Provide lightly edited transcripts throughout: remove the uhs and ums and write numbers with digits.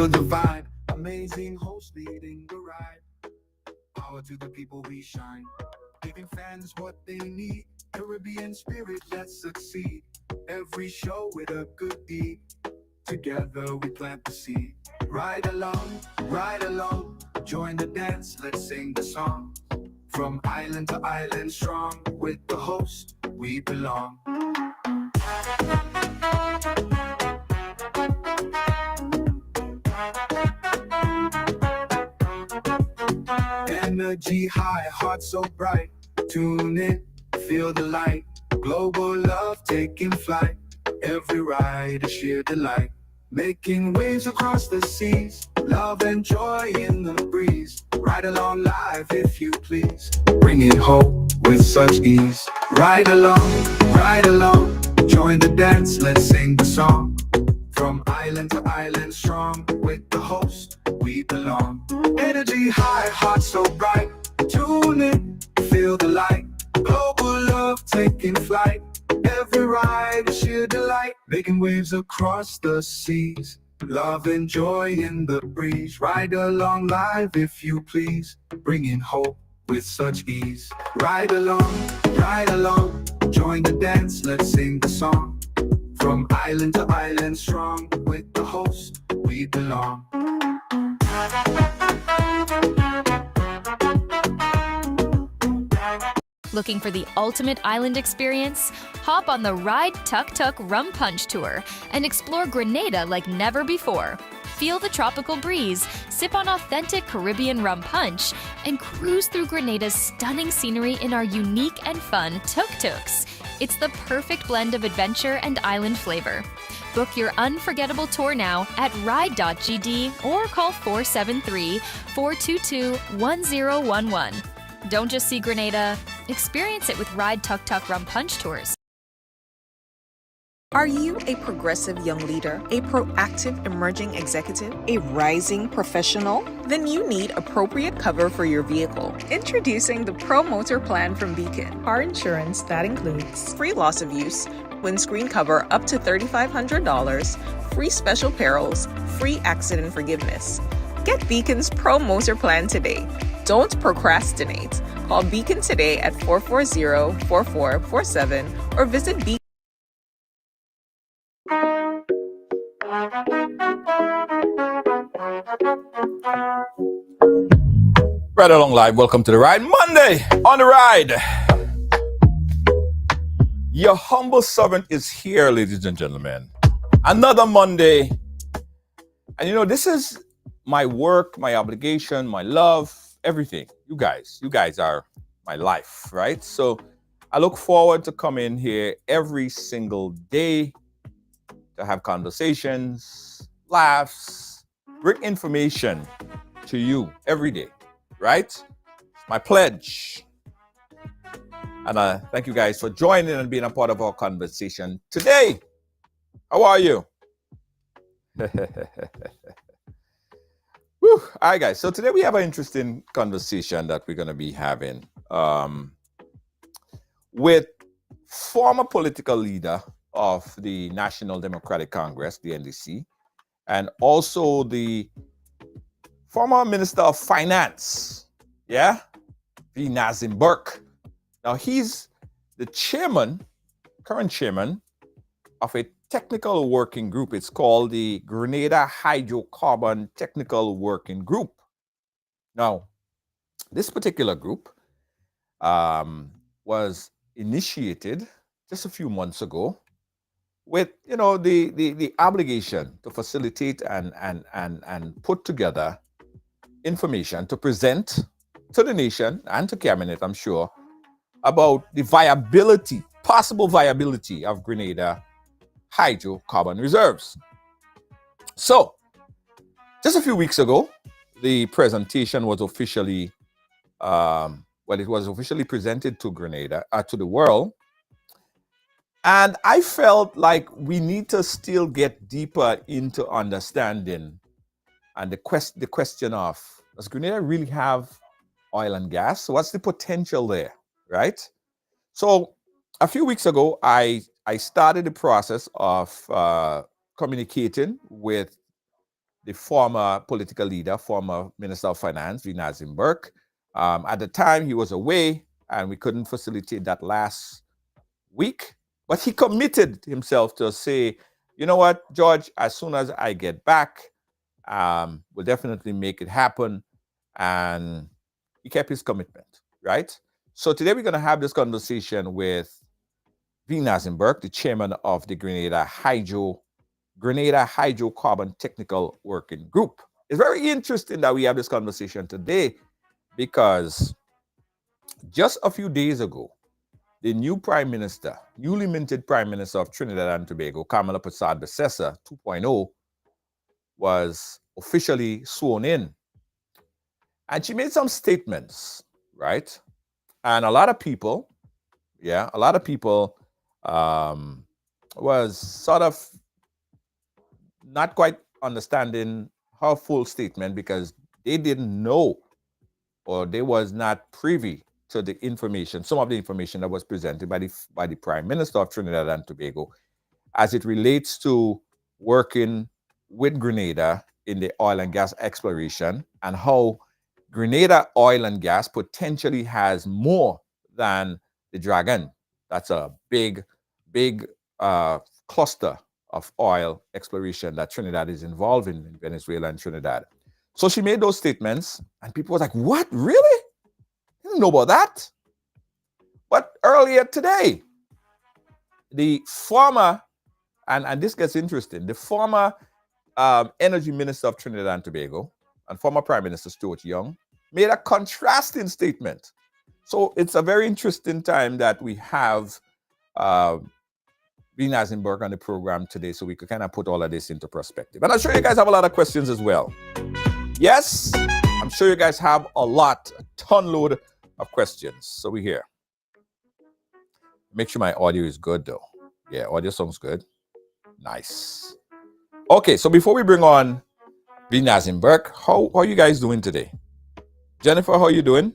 feel the vibe. Amazing host leading the ride. Power to the people we shine. Giving fans what they need. Caribbean spirit, let's succeed. Every show with a good deed. Together we plant the seed. Ride along, join the dance, let's sing the song. From island to island strong, with the host we belong. Energy high, heart so bright. Tune in, feel the light. Global love taking flight. Every ride a sheer delight. Making waves across the seas. Love and joy in the breeze. Ride along live if you please. Bringing hope with such ease. Ride along, join the dance, let's sing the song. From island to island strong, with the host we belong. Energy high, heart so bright. Tune in, feel the light. Global love taking flight. Every ride is sheer delight. Making waves across the seas. Love and joy in the breeze. Ride along live if you please. Bringing hope with such ease. Ride along, join the dance, let's sing the song. From island to island strong, with the host we belong. Looking for the ultimate island experience? Hop on the Ride Tuk Tuk Rum Punch Tour and explore Grenada like never before. Feel the tropical breeze, sip on authentic Caribbean rum punch, and cruise through Grenada's stunning scenery in our unique and fun tuk-tuks. It's the perfect blend of adventure and island flavor. Book your unforgettable tour now at ride.gd or call 473-422-1011. Don't just see Grenada, experience it with Ride Tuk Tuk Rum Punch Tours. Are you a progressive young leader, a proactive emerging executive, a rising professional? Then you need appropriate cover for your vehicle. Introducing the Pro Motor Plan from Beacon. Car insurance that includes free loss of use, windscreen cover up to $3,500, free special perils, free accident forgiveness. Get Beacon's Pro Motor Plan today. Don't procrastinate. Call Beacon today at 440-4447 or visit Beacon. Right along live, welcome to the ride. Monday on the ride. Your humble servant is here, ladies and gentlemen. Another Monday. And you know, this is my work, my obligation, my love, everything. You guys are my life, right? So I look forward to coming here every single day to have conversations, laughs, bring information to you every day, right? It's my pledge. And thank you guys for joining and being a part of our conversation today. How are you? Whew. All right, guys. So today we have an interesting conversation that we're going to be having with former political leader of the National Democratic Congress, the NDC, and also the former Minister of Finance, Nazim Burke. Now, he's the current chairman of a technical working group. It's called the Grenada Hydrocarbon Technical Working Group. Now, this particular group was initiated just a few months ago with, you know, the obligation to facilitate and put together information to present to the nation and to cabinet, I'm sure, about the possible viability of Grenada hydrocarbon reserves. So, just a few weeks ago, the presentation was officially, presented to Grenada, to the world. And I felt like we need to still get deeper into understanding and the question of, does Grenada really have oil and gas? So what's the potential there, right? So a few weeks ago, I started the process of communicating with the former political leader, former Minister of Finance, Nazim Burke. At the time, he was away, and we couldn't facilitate that last week. But he committed himself to say, you know what, George, as soon as I get back, we'll definitely make it happen. And he kept his commitment, right? So today we're going to have this conversation with Nazim Burke, the chairman of the Grenada Hydrocarbon Technical Working Group. It's very interesting that we have this conversation today because just a few days ago, the newly minted Prime Minister of Trinidad and Tobago, Kamala Persad-Bissessar 2.0, was officially sworn in. And she made some statements, right? And a lot of people was sort of not quite understanding her full statement because they didn't know or they was not privy to the information, some of the information that was presented by the Prime Minister of Trinidad and Tobago as it relates to working with Grenada in the oil and gas exploration and how Grenada oil and gas potentially has more than the Dragon. That's a big cluster of oil exploration that Trinidad is involved in Venezuela and Trinidad. So she made those statements and people were like, what, really? I didn't know about that. But earlier today, the former, and this gets interesting, the former Energy Minister of Trinidad and Tobago and former Prime Minister Stuart Young made a contrasting statement. So it's a very interesting time that we have Nazim Burke on the program today so we could kind of put all of this into perspective. And I'm sure you guys have a lot of questions as well. Yes, I'm sure you guys have a ton load of questions. So we're here. Make sure my audio is good though. Yeah, audio sounds good. Nice. Okay, so before we bring on Nazim Burke, how are you guys doing today? Jennifer, how are you doing?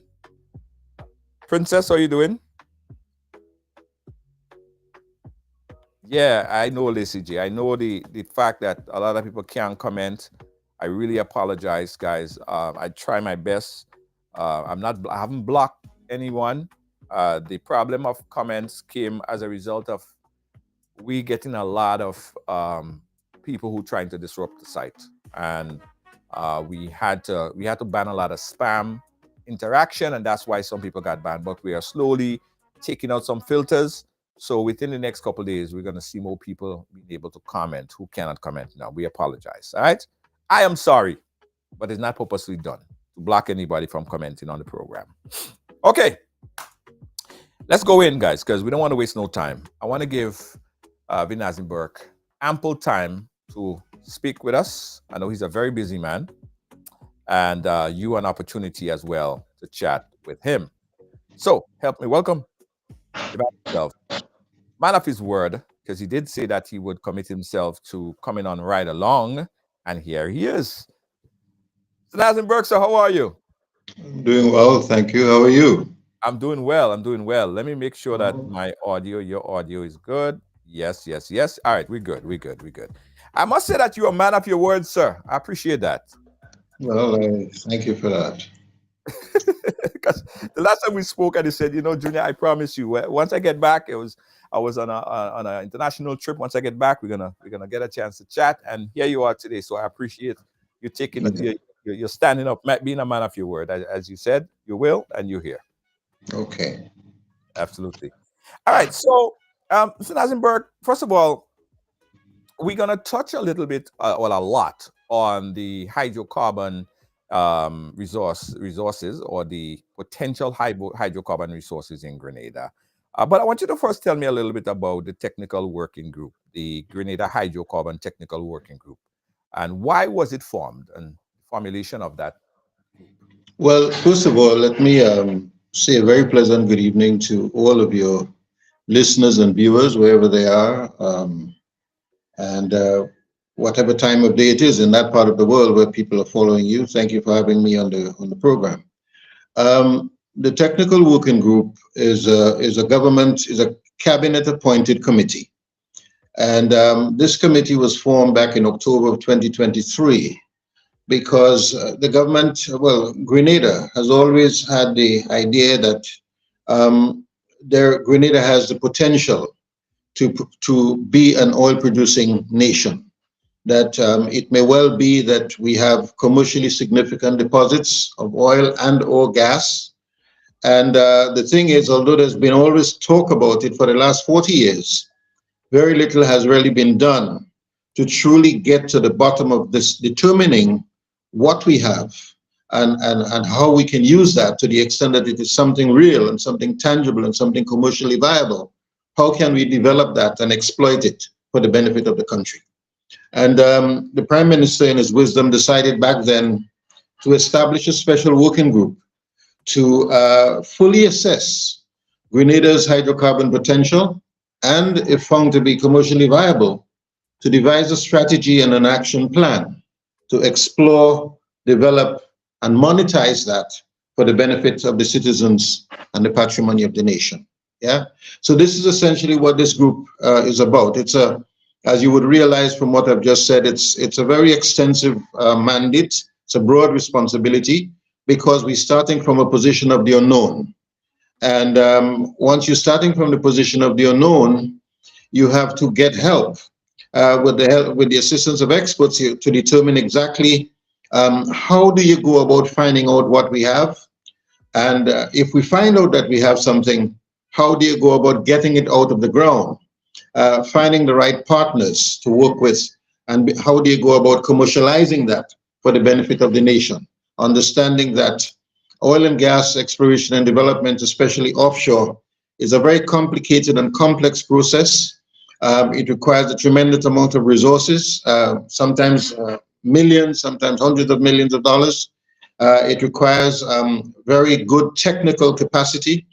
Princess, how are you doing? Yeah, I know, Lacey J. I know the fact that a lot of people can't comment. I really apologize, guys. I try my best. I haven't blocked anyone. The problem of comments came as a result of we getting a lot of people who trying to disrupt the site, and we had to ban a lot of spam interaction, and that's why some people got banned. But we are slowly taking out some filters. So within the next couple of days, we're going to see more people being able to comment who cannot comment now. We apologize. All right. I am sorry, but it's not purposely done to block anybody from commenting on the program. Okay. Let's go in, guys, because we don't want to waste no time. I want to give Nazim Burke ample time to speak with us. I know he's a very busy man, and you an opportunity as well to chat with him. So help me welcome himself. Man of his word, because he did say that he would commit himself to coming on right along, and here he is. So Nazim Burke, sir, how are you? I'm doing well, thank you. How are you? I'm doing well. Let me make sure that your audio is good. Yes. All right, we're good. I must say that you're a man of your word, sir. I appreciate that. Well, thank you for that. Because the last time we spoke, and he said, Junior, I promise you, once I get back, I was on an international trip. Once I get back, we're gonna get a chance to chat, and here you are today. So I appreciate you taking it. You're standing up, being a man of your word, as you said, you will, and you're here. Okay. Absolutely. All right. So Nazim Burke, first of all, we're gonna touch a little bit, a lot on the hydrocarbon resources or the potential hydrocarbon resources in Grenada. But I want you to first tell me a little bit about the technical working group, the Grenada Hydrocarbon Technical Working Group, and why was it formed and formulation of that? Well, first of all, let me say a very pleasant good evening to all of your listeners and viewers, wherever they are, and whatever time of day it is in that part of the world where people are following you. Thank you for having me on the program. The technical working group is a cabinet appointed committee, and this committee was formed back in October of 2023 because the government, well, Grenada has always had the idea that Grenada has the potential to be an oil-producing nation. That it may well be that we have commercially significant deposits of oil and or gas. And the thing is, although there's been always talk about it for the last 40 years, very little has really been done to truly get to the bottom of this, determining what we have and how we can use that to the extent that it is something real and something tangible and something commercially viable. How can we develop that and exploit it for the benefit of the country? And the Prime Minister, in his wisdom, decided back then to establish a special working group to fully assess Grenada's hydrocarbon potential and, if found to be commercially viable, to devise a strategy and an action plan to explore, develop, and monetize that for the benefit of the citizens and the patrimony of the nation. Yeah. So this is essentially what this group is about. It's a, as you would realize from what I've just said, it's a very extensive mandate. It's a broad responsibility because we're starting from a position of the unknown. And once you're starting from the position of the unknown, you have to get help with the assistance of experts to determine exactly how do you go about finding out what we have. And if we find out that we have something, how do you go about getting it out of the ground? Finding the right partners to work with, and how do you go about commercializing that for the benefit of the nation? Understanding that oil and gas exploration and development, especially offshore, is a very complicated and complex process. It requires a tremendous amount of resources, sometimes millions, sometimes hundreds of millions of dollars. It requires very good technical capacity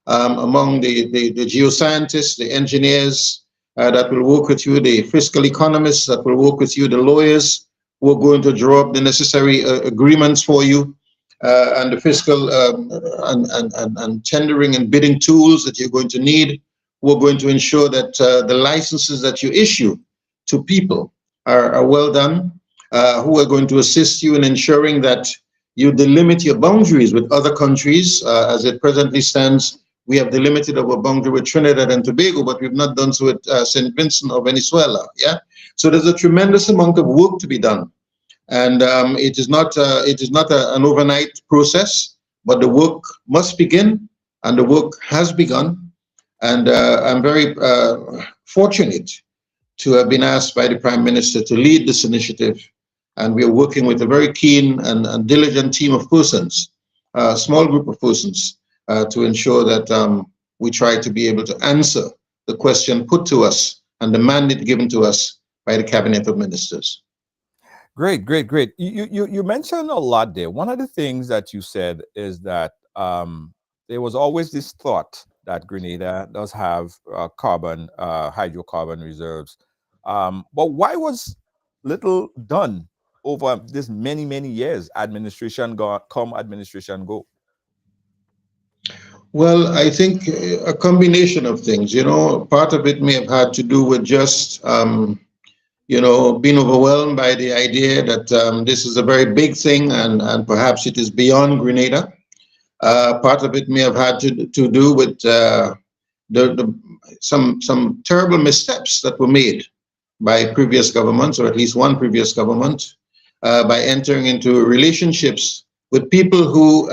among the geoscientists, the engineers that will work with you, the fiscal economists that will work with you, the lawyers who are going to draw up the necessary agreements for you, and the fiscal and tendering and bidding tools that you're going to need. We're going to ensure that the licenses that you issue to people are well done, who are going to assist you in ensuring that you delimit your boundaries with other countries. As it presently stands, we have delimited our boundary with Trinidad and Tobago, but we've not done so with St. Vincent or Venezuela. Yeah, so there's a tremendous amount of work to be done, and it is not an overnight process, but the work must begin, and the work has begun. And I'm very fortunate to have been asked by the Prime Minister to lead this initiative. And we are working with a very keen and diligent team of persons, a small group of persons, to ensure that we try to be able to answer the question put to us and the mandate given to us by the Cabinet of Ministers. Great, great, great. You mentioned a lot there. One of the things that you said is that there was always this thought that Grenada does have hydrocarbon reserves. But why was little done over this many years? Administration come, administration go. Well, I think a combination of things. You know, part of it may have had to do with just you know, being overwhelmed by the idea that this is a very big thing and perhaps it is beyond Grenada. Part of it may have had to do with some terrible missteps that were made by previous governments, or at least one previous government, by entering into relationships with people who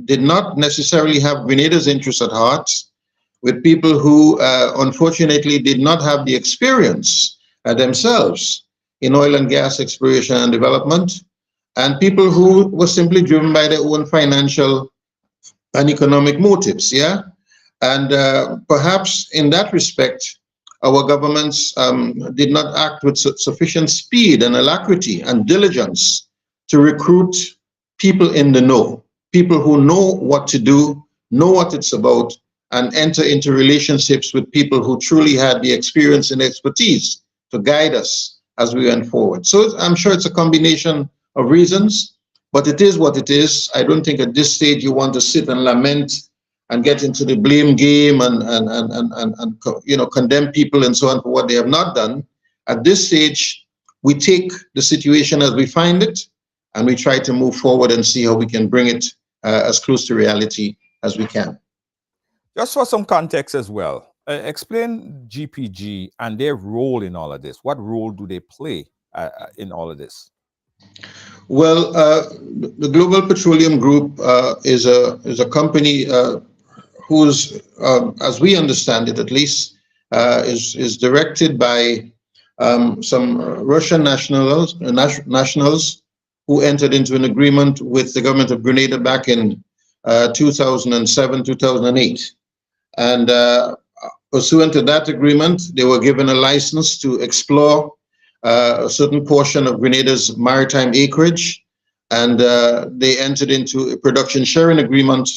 did not necessarily have Grenada's interests at heart, with people who unfortunately did not have the experience themselves in oil and gas exploration and development, and people who were simply driven by their own financial and economic motives. Yeah, and perhaps in that respect, our governments did not act with sufficient speed and alacrity and diligence to recruit people in the know, people who know what to do, know what it's about, and enter into relationships with people who truly had the experience and expertise to guide us as we went forward. So I'm sure it's a combination of reasons, but it is what it is. I don't think at this stage you want to sit and lament and get into the blame game and you know, condemn people and so on for what they have not done. At this stage, we take the situation as we find it, and we try to move forward and see how we can bring it as close to reality as we can. Just for some context as well, explain GPG and their role in all of this. What role do they play in all of this? Well, the Global Petroleum Group is a company whose, as we understand it at least, is directed by some Russian nationals who entered into an agreement with the government of Grenada back in 2007, 2008. And pursuant to that agreement, they were given a license to explore a certain portion of Grenada's maritime acreage, and they entered into a production sharing agreement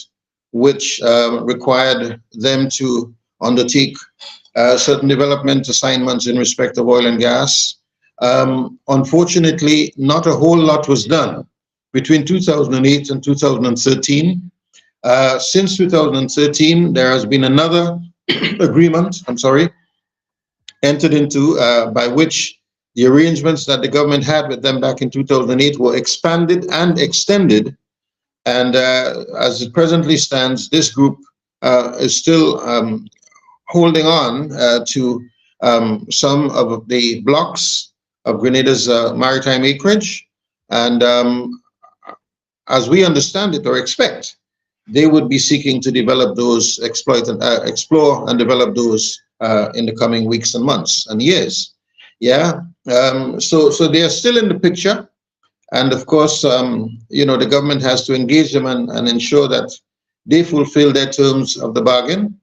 which required them to undertake certain development assignments in respect of oil and gas. Unfortunately, not a whole lot was done between 2008 and 2013. Since 2013, there has been another agreement, entered into by which the arrangements that the government had with them back in 2008 were expanded and extended. And as it presently stands, this group is still holding on to some of the blocks of Grenada's maritime acreage. And as we understand it or expect, they would be seeking to develop those, explore and develop those in the coming weeks and months and years. Yeah, so they are still in the picture. And of course, the government has to engage them and ensure that they fulfill their terms of the bargain.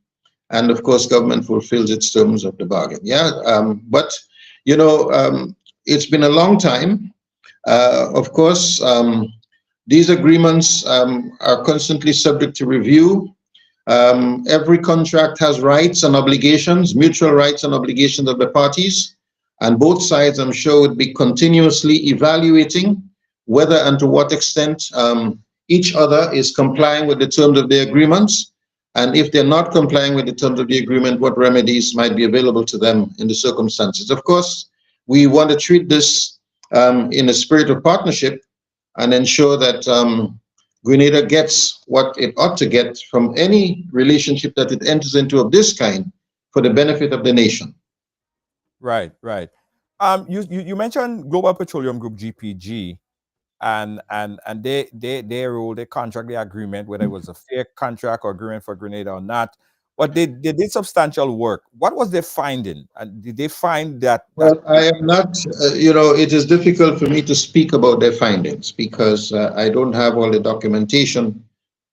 And of course, government fulfills its terms of the bargain. Yeah, but, it's been a long time. Of course, these agreements are constantly subject to review. Every contract has rights and obligations, mutual rights and obligations of the parties. And both sides, I'm sure, would be continuously evaluating whether and to what extent each other is complying with the terms of the agreements. And if they're not complying with the terms of the agreement, what remedies might be available to them in the circumstances. Of course, we want to treat this in a spirit of partnership and ensure that Grenada gets what it ought to get from any relationship that it enters into of this kind for the benefit of the nation. Right, right. You mentioned Global Petroleum Group, GPG, and their role, their contract, their agreement, whether it was a fair contract or agreement for Grenada or not. But they did substantial work. What was their finding? And did they find that? Well, I am not, it is difficult for me to speak about their findings because I don't have all the documentation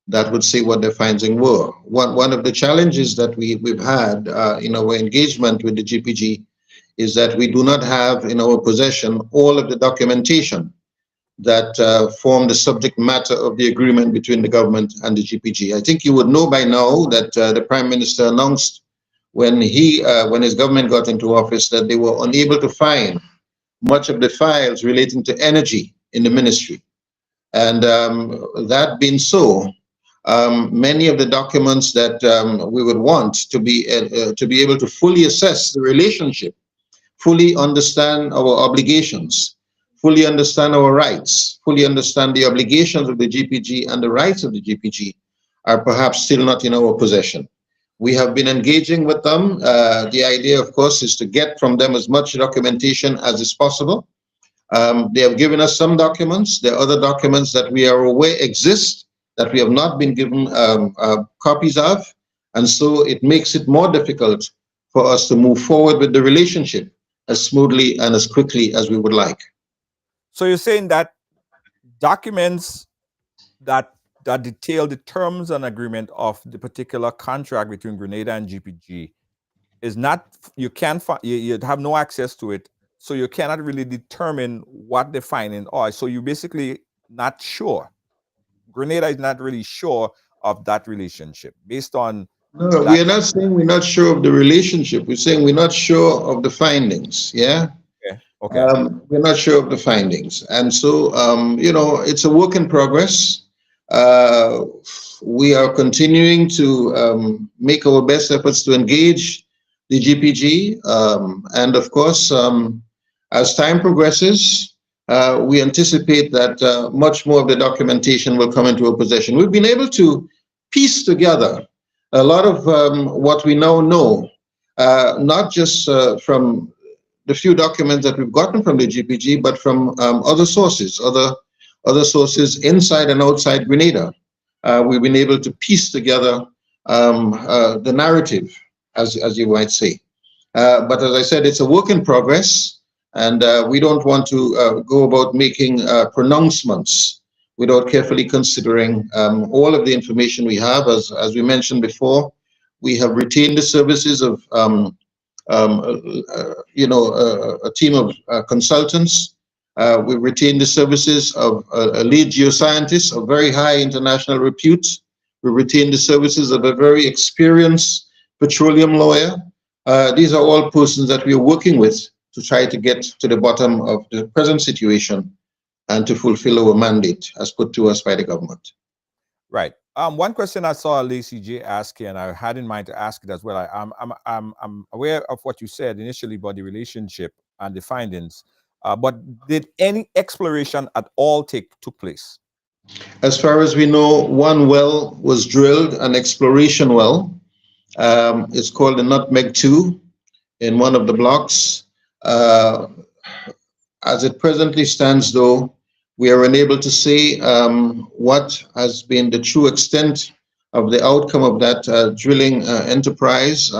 that would say what their findings were. One of the challenges that we've had in our engagement with the GPG is that we do not have in our possession all of the documentation that form the subject matter of the agreement between the government and the GPG. I think you would know by now that the Prime Minister announced when his government got into office that they were unable to find much of the files relating to energy in the ministry. And that being so, many of the documents that we would want to be able to fully assess the relationship, fully understand our obligations, fully understand our rights, fully understand the obligations of the GPG and the rights of the GPG are perhaps still not in our possession. We have been engaging with them. The idea, of course, is to get from them as much documentation as is possible. They have given us some documents. There are other documents that we are aware exist that we have not been given copies of. And so it makes it more difficult for us to move forward with the relationship as smoothly and as quickly as we would like. So you're saying that documents that detail the terms and agreement of the particular contract between Grenada and GPG is not, you can't find, you have no access to it, so you cannot really determine what the findings are. So you're basically not sure. Grenada is not really sure of that relationship based on. No, we are not saying we're not sure of the relationship. We're saying we're not sure of the findings. Yeah. Okay. We're not sure of the findings, and so it's a work in progress. We are continuing to make our best efforts to engage the GPG, and of course, as time progresses, we anticipate that much more of the documentation will come into our possession. We've been able to piece together a lot of what we now know, not just from the few documents that we've gotten from the GPG, but from other sources, other sources inside and outside Grenada. We've been able to piece together the narrative, as you might say. But as I said, it's a work in progress, and we don't want to go about making pronouncements without carefully considering all of the information we have. As we mentioned before, we have retained the services of a team of consultants. We've retained the services of a lead geoscientist of very high international repute. We retained the services of a very experienced petroleum lawyer. These are all persons that we are working with to try to get to the bottom of the present situation and to fulfill our mandate as put to us by the government. Right. One question I saw Lacey J asking, and I had in mind to ask it as well. I'm aware of what you said initially about the relationship and the findings, but did any exploration at all took place? As far as we know, one well was drilled, an exploration well. It's called the Nutmeg 2 in one of the blocks. As it presently stands, though, we are unable to say what has been the true extent of the outcome of that drilling enterprise.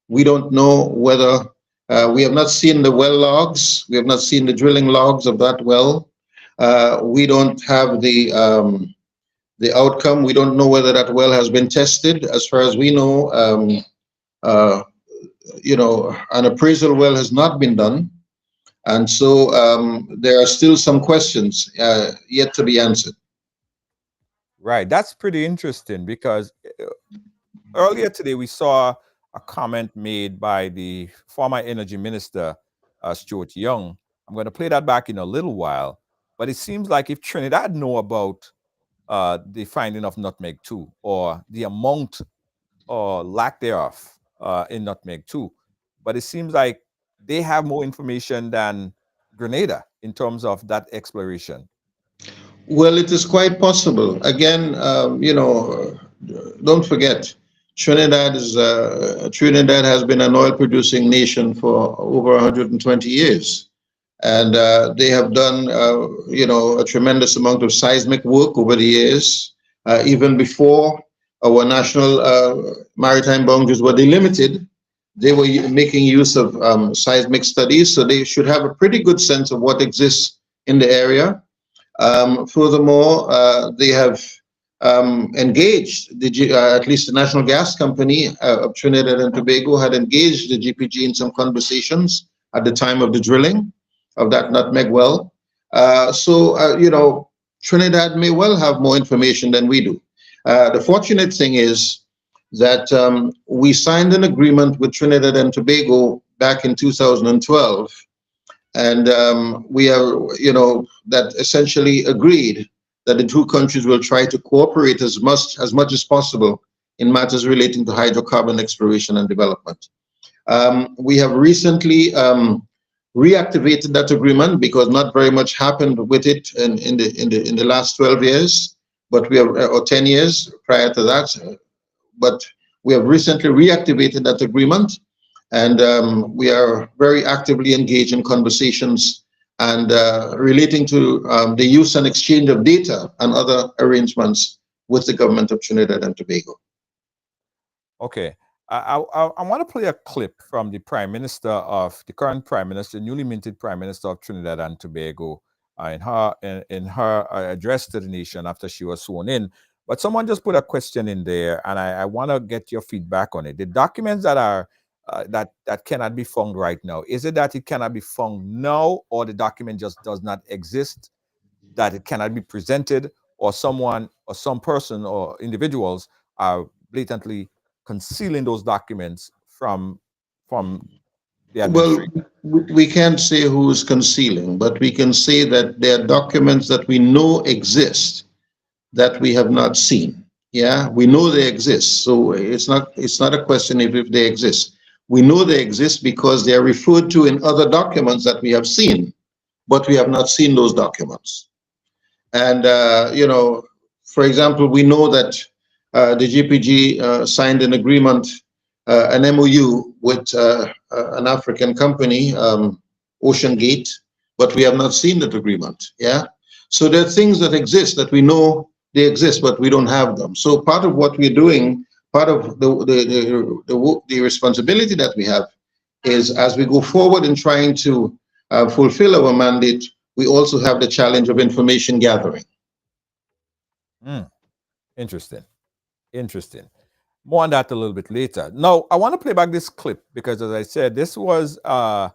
We don't know whether, we have not seen the well logs, we have not seen the drilling logs of that well. We don't have the outcome. We don't know whether that well has been tested. As far as we know, an appraisal well has not been done. And so there are still some questions yet to be answered. Right. That's pretty interesting, because earlier today we saw a comment made by the former energy minister, Stuart Young. I'm going to play that back in a little while. But it seems like if Trinidad know about the finding of Nutmeg 2, or the amount or lack thereof in Nutmeg 2, but it seems like they have more information than Grenada in terms of that exploration. Well, it is quite possible. Again, don't forget, Trinidad has been an oil-producing nation for over 120 years. And they have done, a tremendous amount of seismic work over the years. Even before our national maritime boundaries were delimited, they were making use of seismic studies, so they should have a pretty good sense of what exists in the area. Furthermore, they have engaged, at least the National Gas Company of Trinidad and Tobago had engaged the GPG in some conversations at the time of the drilling of that Nutmeg well. Trinidad may well have more information than we do. The fortunate thing is that we signed an agreement with Trinidad and Tobago back in 2012, and we are, that essentially agreed that the two countries will try to cooperate as much as possible in matters relating to hydrocarbon exploration and development. We have recently reactivated that agreement because not very much happened with it in the last 12 years, but we have, or 10 years prior to that. But we have recently reactivated that agreement, and we are very actively engaged in conversations and relating to the use and exchange of data and other arrangements with the government of Trinidad and Tobago. Okay. I want to play a clip from the current Prime Minister, newly minted Prime Minister of Trinidad and Tobago, in her address to the nation after she was sworn in. But someone just put a question in there, and I want to get your feedback on it. The documents that are that cannot be found right now, is it that it cannot be found now, or the document just does not exist, that it cannot be presented, or someone or some person or individuals are blatantly concealing those documents from the administration? Well, we can't say who is concealing, but we can say that there are documents that we know exist that we have not seen. Yeah, we know they exist, so it's not a question if they exist. We know they exist because they are referred to in other documents that we have seen, but we have not seen those documents. And, you know, for example, we know that the GPG signed an agreement, an MOU with an African company, Ocean Gate, but we have not seen that agreement. Yeah. So there are things that exist that we know they exist, but we don't have them. So part of what we're doing, part of the responsibility that we have is, as we go forward in trying to fulfill our mandate, we also have the challenge of information gathering. Interesting. Interesting. More on that a little bit later. Now, I want to play back this clip because, as I said, this was a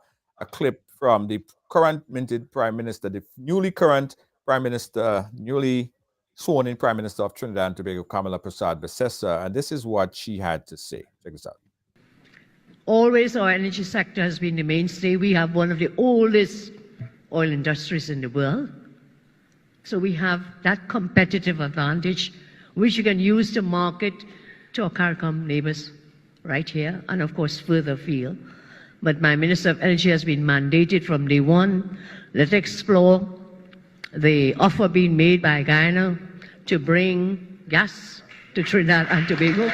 clip from the current minted Prime Minister, the newly current Prime Minister, newly sworn in Prime Minister of Trinidad and Tobago, Kamala Persad-Bissessar, and this is what she had to say. Check this out. Always our energy sector has been the mainstay. We have one of the oldest oil industries in the world. So we have that competitive advantage, which you can use to market to our CARICOM neighbors right here, and of course further afield. But my Minister of Energy has been mandated from day one, let's explore the offer being made by Guyana to bring gas to Trinidad and Tobago.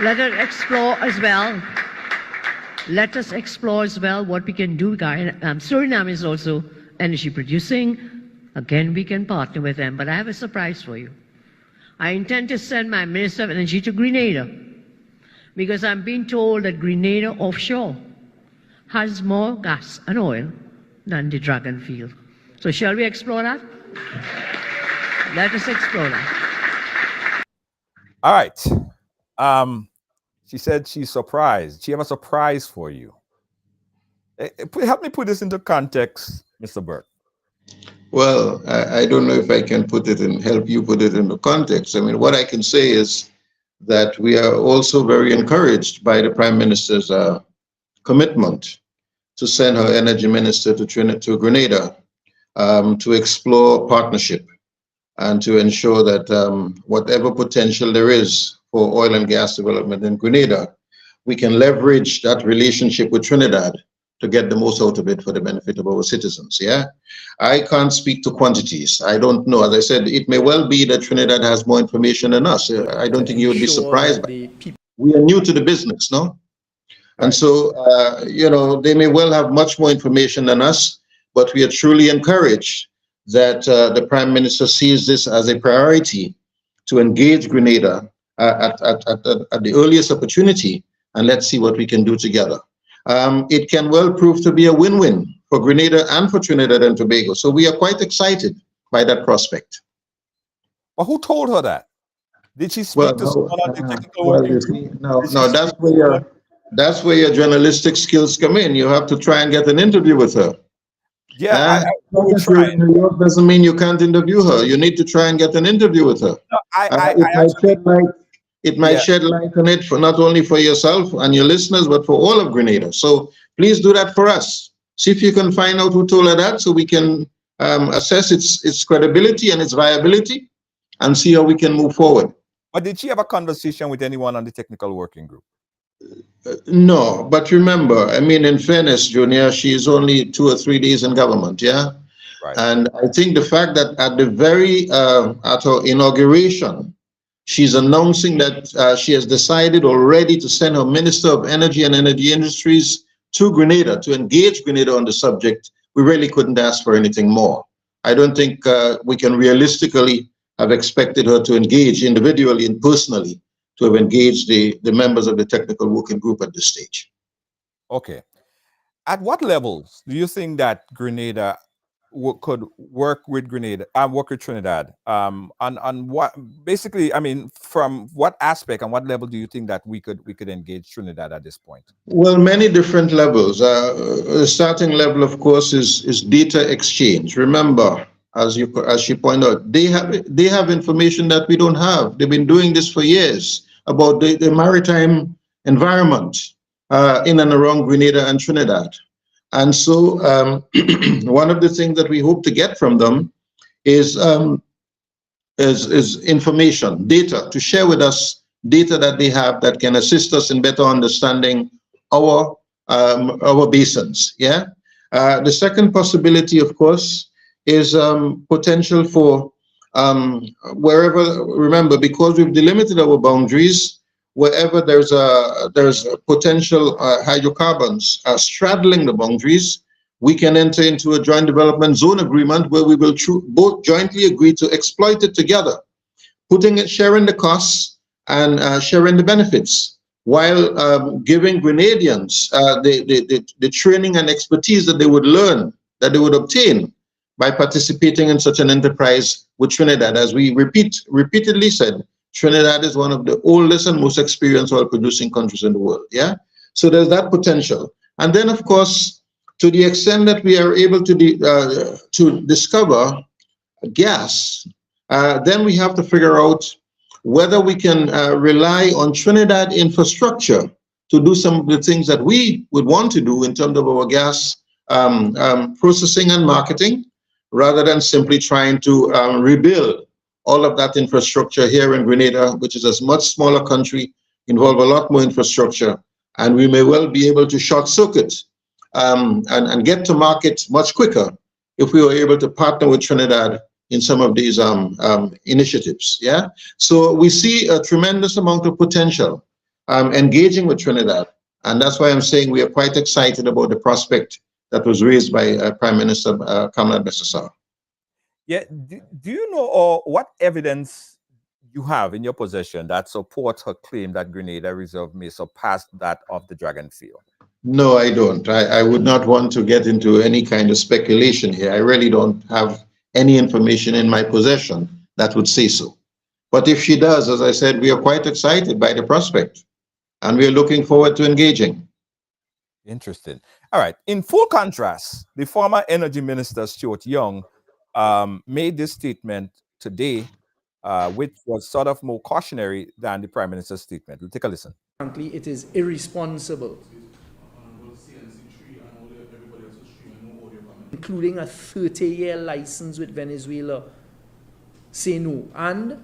Let us explore as well. Let us explore as well what we can do. Suriname is also energy producing. Again, we can partner with them. But I have a surprise for you. I intend to send my Minister of Energy to Grenada because I'm being told that Grenada offshore has more gas and oil than the Dragon field. So shall we explore that? Let us explore that. All right. She said she's surprised. She have a surprise for you. Help me put this into context, Mr. Burke. Well, I don't know if I can help you put it into context. I mean, what I can say is that we are also very encouraged by the Prime Minister's commitment to send her energy minister to Grenada to explore partnership and to ensure that whatever potential there is for oil and gas development in Grenada, we can leverage that relationship with Trinidad to get the most out of it for the benefit of our citizens. Yeah, I can't speak to quantities. I don't know. As I said, it may well be that Trinidad has more information than us. I don't think you would be surprised by it. We are new to the business, no? And so, you know, they may well have much more information than us, but we are truly encouraged that the Prime Minister sees this as a priority to engage Grenada at the earliest opportunity, and let's see what we can do together. It can well prove to be a win-win for Grenada and for Trinidad and Tobago. So we are quite excited by that prospect. But who told her that? Did she speak to someone on the technical working group? No, that's where your journalistic skills come in. You have to try and get an interview with her. Yeah, New York doesn't mean you can't interview her. You need to try and get an interview with her. No, it might shed light on it for not only for yourself and your listeners, but for all of Grenada. So please do that for us. See if you can find out who told her that, so we can assess its credibility and its viability, and see how we can move forward. But did she have a conversation with anyone on the technical working group? No, but remember, I mean, in fairness, Junior, she is only 2 or 3 days in government, yeah? Right. And I think the fact that at her inauguration, she's announcing that she has decided already to send her Minister of Energy and Energy Industries to Grenada to engage Grenada on the subject. We really couldn't ask for anything more. I don't think we can realistically have expected her to engage individually and personally to have engaged the members of the technical working group at this stage. Okay. At what levels do you think that Grenada could work with work with Trinidad? On what, basically, I mean, from what aspect and what level do you think that we could engage Trinidad at this point? Well, many different levels. The starting level, of course, is data exchange. Remember, as she pointed out, they have information that we don't have. They've been doing this for years about the maritime environment in and around Grenada and Trinidad. And so one of the things that we hope to get from them is information, data, to share with us data that they have that can assist us in better understanding our our basins. Yeah. The second possibility, of course, is potential for wherever. Remember, because we've delimited our boundaries, wherever there's a potential hydrocarbons straddling the boundaries, we can enter into a joint development zone agreement where we will both jointly agree to exploit it together, sharing the costs and sharing the benefits, while giving Grenadians the training and expertise that they would learn, that they would obtain by participating in such an enterprise with Trinidad. As we repeatedly said, Trinidad is one of the oldest and most experienced oil producing countries in the world. Yeah, so there's that potential. And then, of course, to the extent that we are able to discover gas, then we have to figure out whether we can rely on Trinidad infrastructure to do some of the things that we would want to do in terms of our gas processing and marketing, rather than simply trying to rebuild all of that infrastructure here in Grenada, which is a much smaller country, involve a lot more infrastructure, and we may well be able to short circuit and get to market much quicker if we were able to partner with Trinidad in some of these initiatives. Yeah, so we see a tremendous amount of potential engaging with Trinidad, and that's why I'm saying we are quite excited about the prospect that was raised by Prime Minister Kamala Bessasar. Yeah, do you know what evidence you have in your possession that supports her claim that Grenada Reserve may surpass that of the Dragon Field? No, I don't. I would not want to get into any kind of speculation here. I really don't have any information in my possession that would say so. But if she does, as I said, we are quite excited by the prospect, and we are looking forward to engaging. Interesting. All right. In full contrast, the former Energy Minister, Stuart Young, made this statement today, which was sort of more cautionary than the Prime Minister's statement. We'll take a listen. Frankly, it is irresponsible, including a 30-year license with Venezuela, say no. And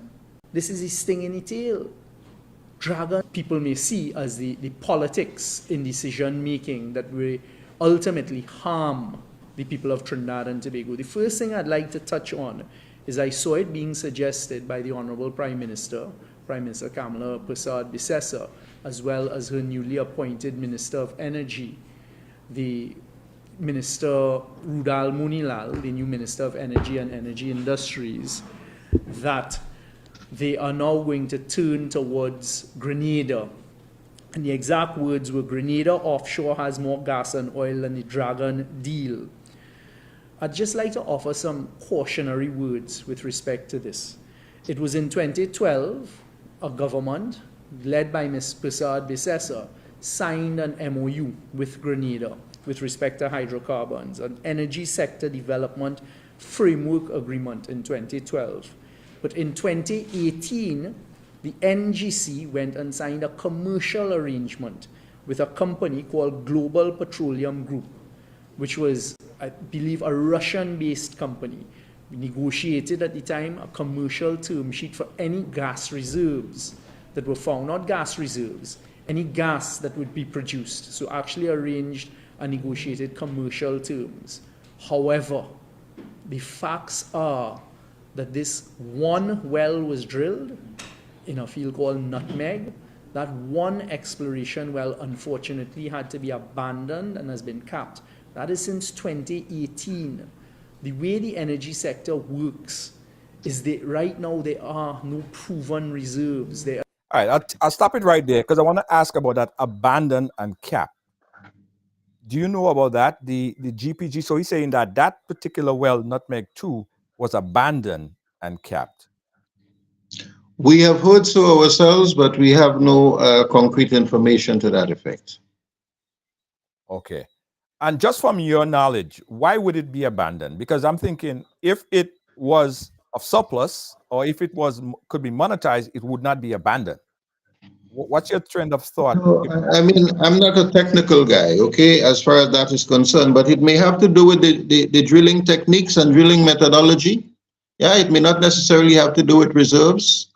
this is a sting in the tail. Dragon, people may see as the politics in decision making that will ultimately harm the people of Trinidad and Tobago. The first thing I'd like to touch on is I saw it being suggested by the Honorable Prime Minister Kamala Bessasar, as well as her newly appointed Minister of Energy, the Minister Rudal Munilal, the new Minister of Energy and Energy Industries, that they are now going to turn towards Grenada. And the exact words were, Grenada offshore has more gas and oil than the Dragon deal. I'd just like to offer some cautionary words with respect to this. It was in 2012, a government led by Ms. Bessasar signed an MOU with Grenada with respect to hydrocarbons, an energy sector development framework agreement in 2012. But in 2018, the NGC went and signed a commercial arrangement with a company called Global Petroleum Group, which was, I believe, a Russian-based company. We negotiated at the time a commercial term sheet for any gas reserves that were found, not gas reserves, any gas that would be produced. So actually arranged and negotiated commercial terms. However, the facts are that this one well was drilled in a field called Nutmeg. That one exploration well, unfortunately, had to be abandoned and has been capped. That is since 2018. The way the energy sector works is that right now there are no proven reserves. All right, I'll stop it right there because I want to ask about that abandoned and capped. Do you know about that? The GPG, so he's saying that that particular well, Nutmeg 2, was abandoned and capped. We have heard so ourselves, but we have no concrete information to that effect. Okay. And just from your knowledge, why would it be abandoned? Because I'm thinking if it was of surplus or if it was could be monetized, it would not be abandoned. What's your trend of thought? No, I mean, I'm not a technical guy, okay, as far as that is concerned, but it may have to do with the drilling techniques and drilling methodology. Yeah, it may not necessarily have to do with reserves.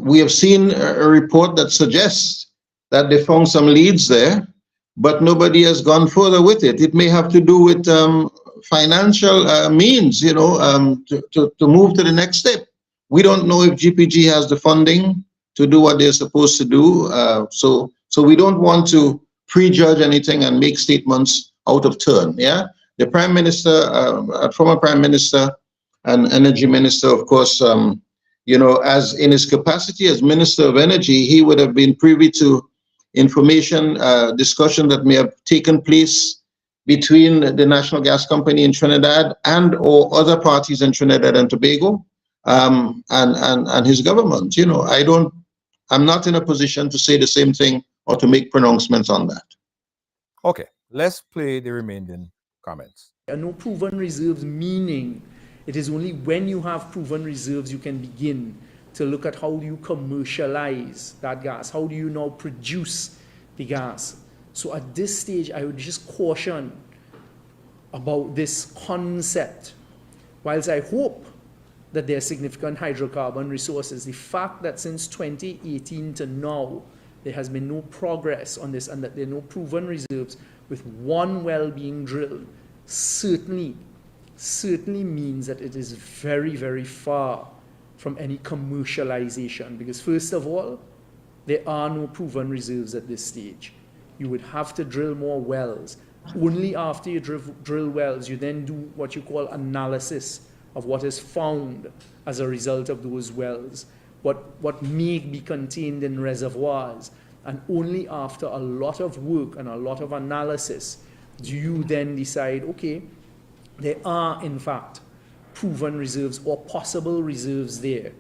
We have seen a report that suggests that they found some leads there, but nobody has gone further with it. It may have to do with financial means, to move to the next step. We don't know if GPG has the funding to do what they're supposed to do. So we don't want to prejudge anything and make statements out of turn. Yeah, the Prime Minister, former Prime Minister and Energy Minister, of course, as in his capacity as Minister of Energy, he would have been privy to information discussion that may have taken place between the National Gas Company in Trinidad and or other parties in Trinidad and Tobago, and his government. I'm not in a position to say the same thing or to make pronouncements on that. Okay, let's play the remaining comments. And no proven reserves, meaning it is only when you have proven reserves you can begin to look at how do you commercialize that gas, how do you now produce the gas. So at this stage, I would just caution about this concept. Whilst I hope that there are significant hydrocarbon resources, the fact that since 2018 to now, there has been no progress on this and that there are no proven reserves with one well being drilled certainly means that it is very, very far from any commercialization. Because first of all, there are no proven reserves at this stage. You would have to drill more wells. Only after you drill wells, you then do what you call analysis of what is found as a result of those wells, what may be contained in reservoirs. And only after a lot of work and a lot of analysis do you then decide, okay, there are in fact proven reserves or possible reserves there.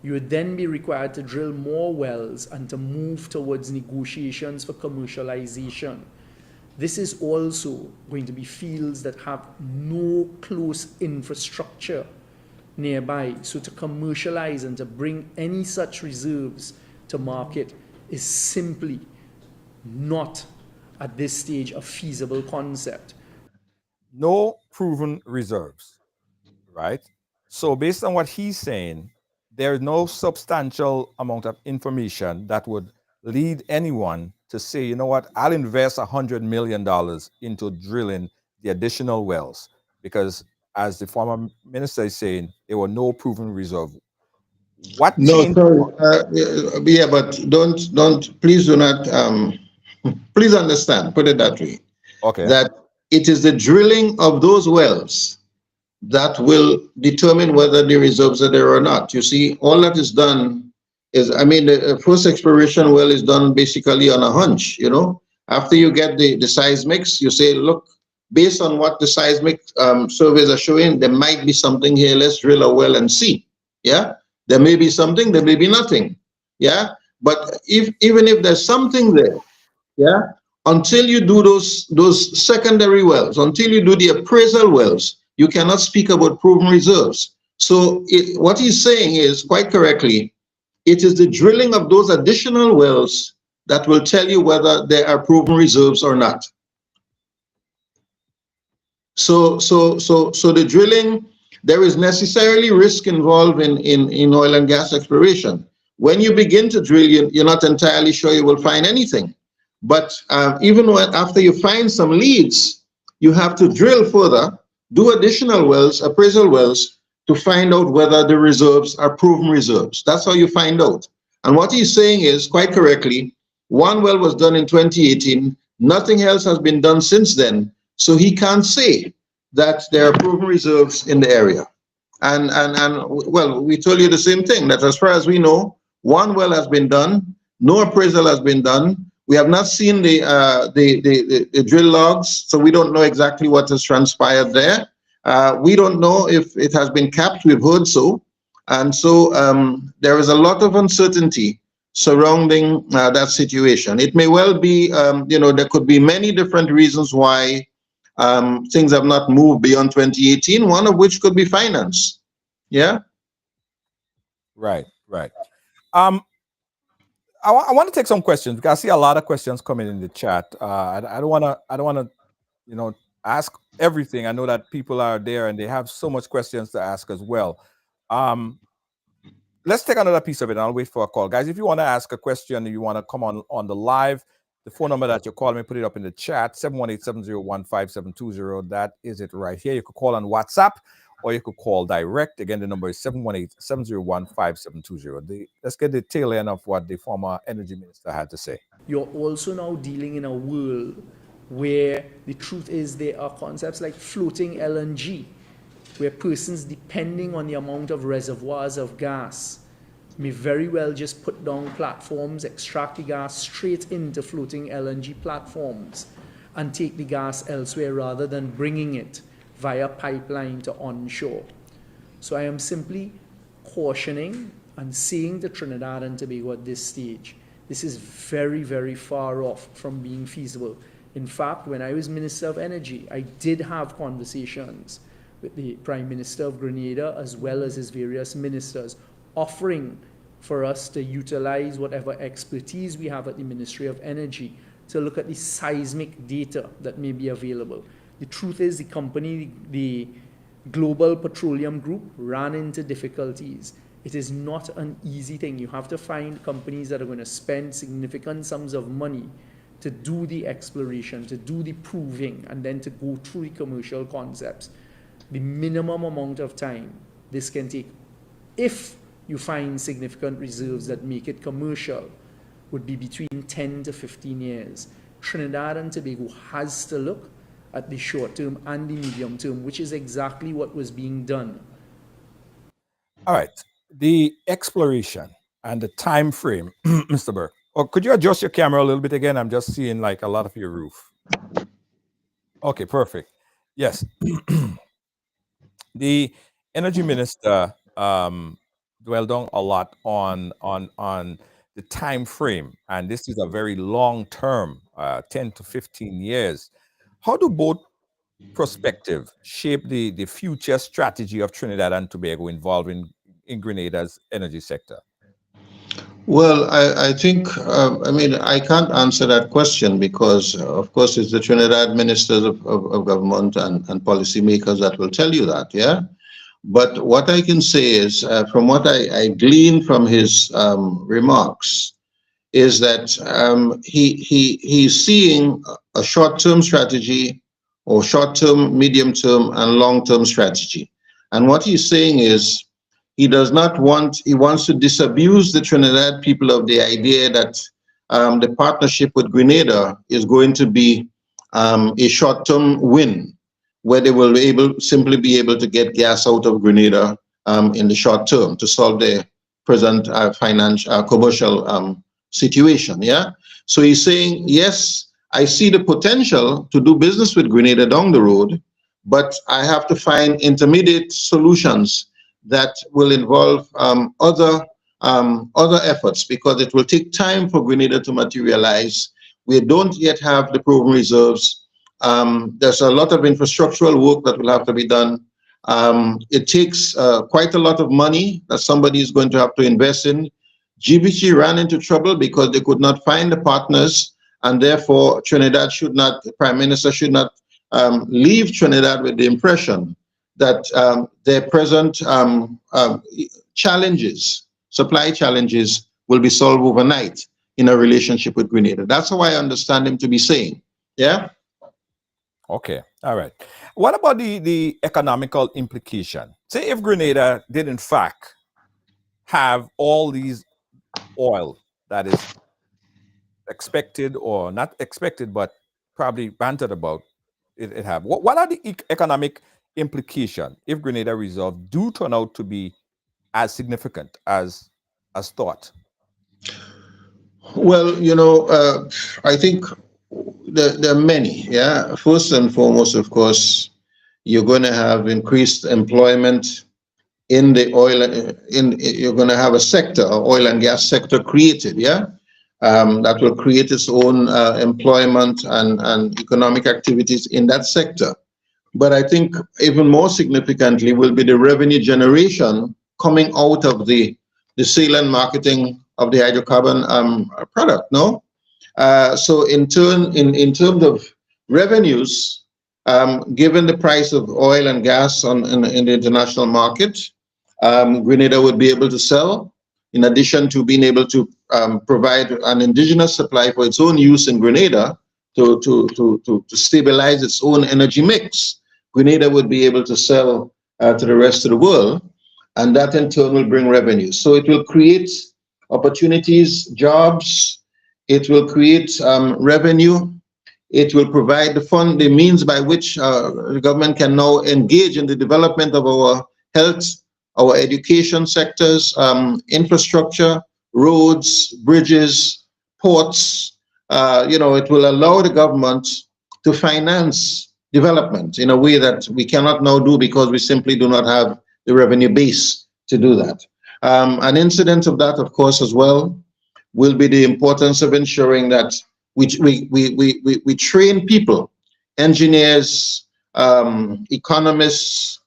You would then be required to drill more wells and to move towards negotiations for commercialization. This is also going to be fields that have no close infrastructure nearby. So to commercialize and to bring any such reserves to market is simply not at this stage a feasible concept. No proven reserves, right? So based on what he's saying, there is no substantial amount of information that would lead anyone to say, you know what, I'll invest $100 million into drilling the additional wells, because as the former minister is saying, there were no proven reserve. What No, changed? sorry. Yeah, but please do not, please understand, put it that way, Okay. that it is the drilling of those wells that will determine whether the reserves are there or not. You see, all that is done is, the first exploration well is done basically on a hunch, After you get the seismics, you say, look, based on what the seismic surveys are showing, there might be something here, let's drill a well and see, yeah? There may be something, there may be nothing, yeah? But even if there's something there, yeah, until you do those secondary wells, until you do the appraisal wells, you cannot speak about proven reserves. So what he's saying is, quite correctly, it is the drilling of those additional wells that will tell you whether there are proven reserves or not. So the drilling, there is necessarily risk involved in oil and gas exploration. When you begin to drill, you're not entirely sure you will find anything. But even after you find some leads, you have to drill further, do additional wells, appraisal wells, to find out whether the reserves are proven reserves. That's how you find out. And what he's saying is, quite correctly, one well was done in 2018, nothing else has been done since then, so he can't say that there are proven reserves in the area. And well, we told you the same thing, that as far as we know, one well has been done, no appraisal has been done. We have not seen the drill logs, so we don't know exactly what has transpired there. We don't know if it has been capped. We've heard so. And so there is a lot of uncertainty surrounding that situation. It may well be, there could be many different reasons why things have not moved beyond 2018, one of which could be finance. Yeah? Right. I want to take some questions because I see a lot of questions coming in the chat. I don't want to, ask everything. I know that people are there and they have so much questions to ask as well. Let's take another piece of it and I'll wait for a call. Guys, if you want to ask a question, you want to come on the live, The phone number that you call me, put it up in the chat, 718-701-5720. That is it right here. You could call on WhatsApp or you could call direct. Again, the number is 718-701-5720. Let's get the tail end of what the former energy minister had to say. You're also now dealing in a world where the truth is there are concepts like floating LNG, where persons depending on the amount of reservoirs of gas may very well just put down platforms, extract the gas straight into floating LNG platforms and take the gas elsewhere rather than bringing it via pipeline to onshore. So I am simply cautioning and saying to Trinidad and Tobago at this stage, this is very, very far off from being feasible. In fact, when I was Minister of Energy, I did have conversations with the Prime Minister of Grenada as well as his various ministers, offering for us to utilize whatever expertise we have at the Ministry of Energy to look at the seismic data that may be available. The truth is the company, the Global Petroleum Group, ran into difficulties. It is not an easy thing. You have to find companies that are going to spend significant sums of money to do the exploration, to do the proving, and then to go through the commercial concepts. The minimum amount of time this can take, if you find significant reserves that make it commercial, would be between 10 to 15 years. Trinidad and Tobago has to look at the short term and the medium term, which is exactly what was being done. All right. The exploration and the time frame, Mr. Burke. Or could you adjust your camera a little bit again? I'm just seeing like a lot of your roof. Okay, perfect. Yes. The energy minister dwelled on a lot on the time frame, and this is a very long term, 10 to 15 years. How do both perspectives shape the future strategy of Trinidad and Tobago involving in Grenada's energy sector? Well, I think, I mean, I can't answer that question because, of course, it's the Trinidad ministers of government and policymakers that will tell you that, yeah? But what I can say is, from what I gleaned from his remarks, is that he's seeing a short-term strategy or short-term, medium-term, and long-term strategy. And what he's saying is, he wants to disabuse the Trinidad people of the idea that the partnership with Grenada is going to be a short-term win, where they will simply be able to get gas out of Grenada in the short term to solve their present commercial situation, yeah? So he's saying, yes, I see the potential to do business with Grenada down the road, but I have to find intermediate solutions that will involve other efforts, because it will take time for Grenada to materialize. We don't yet have the proven reserves. There's a lot of infrastructural work that will have to be done. It takes quite a lot of money that somebody is going to have to invest in. GBC ran into trouble because they could not find the partners, and therefore Trinidad should not, the Prime Minister should not leave Trinidad with the impression that their present challenges, supply challenges, will be solved overnight in a relationship with Grenada. That's how I understand him to be saying. Yeah? Okay. All right. What about the economical implication? Say if Grenada did in fact have all these oil that is expected, or not expected, but probably bantered about it have. What are the economic implication if Grenada reserves do turn out to be as significant as thought? Well, you know, I think there are many. Yeah, first and foremost, of course, you're going to have increased employment in the oil. You're going to have a sector, an oil and gas sector, created. Yeah, that will create its own employment and economic activities in that sector. But I think even more significantly will be the revenue generation coming out of the sale and marketing of the hydrocarbon product, no? So in terms of revenues, given the price of oil and gas in the international market, Grenada would be able to sell in addition to being able to provide an indigenous supply for its own use in Grenada to stabilize its own energy mix, Grenada would be able to sell to the rest of the world, and that in turn will bring revenue. So it will create opportunities, jobs, it will create revenue, it will provide the means by which the government can now engage in the development of our health, our education sectors, infrastructure, roads, bridges, ports. It will allow the government to finance development in a way that we cannot now do because we simply do not have the revenue base to do that. An incident of that, of course, as well, will be the importance of ensuring that we train people, engineers, economists,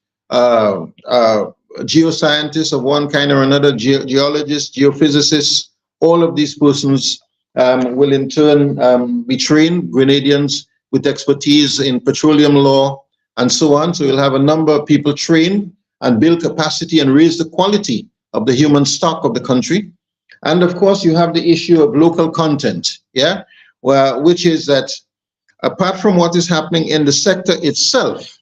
geoscientists of one kind or another, geologists, geophysicists. All of these persons will in turn be trained, Grenadians with expertise in petroleum law and so on. So we'll have a number of people trained and build capacity and raise the quality of the human stock of the country. And of course, you have the issue of local content, which is that apart from what is happening in the sector itself,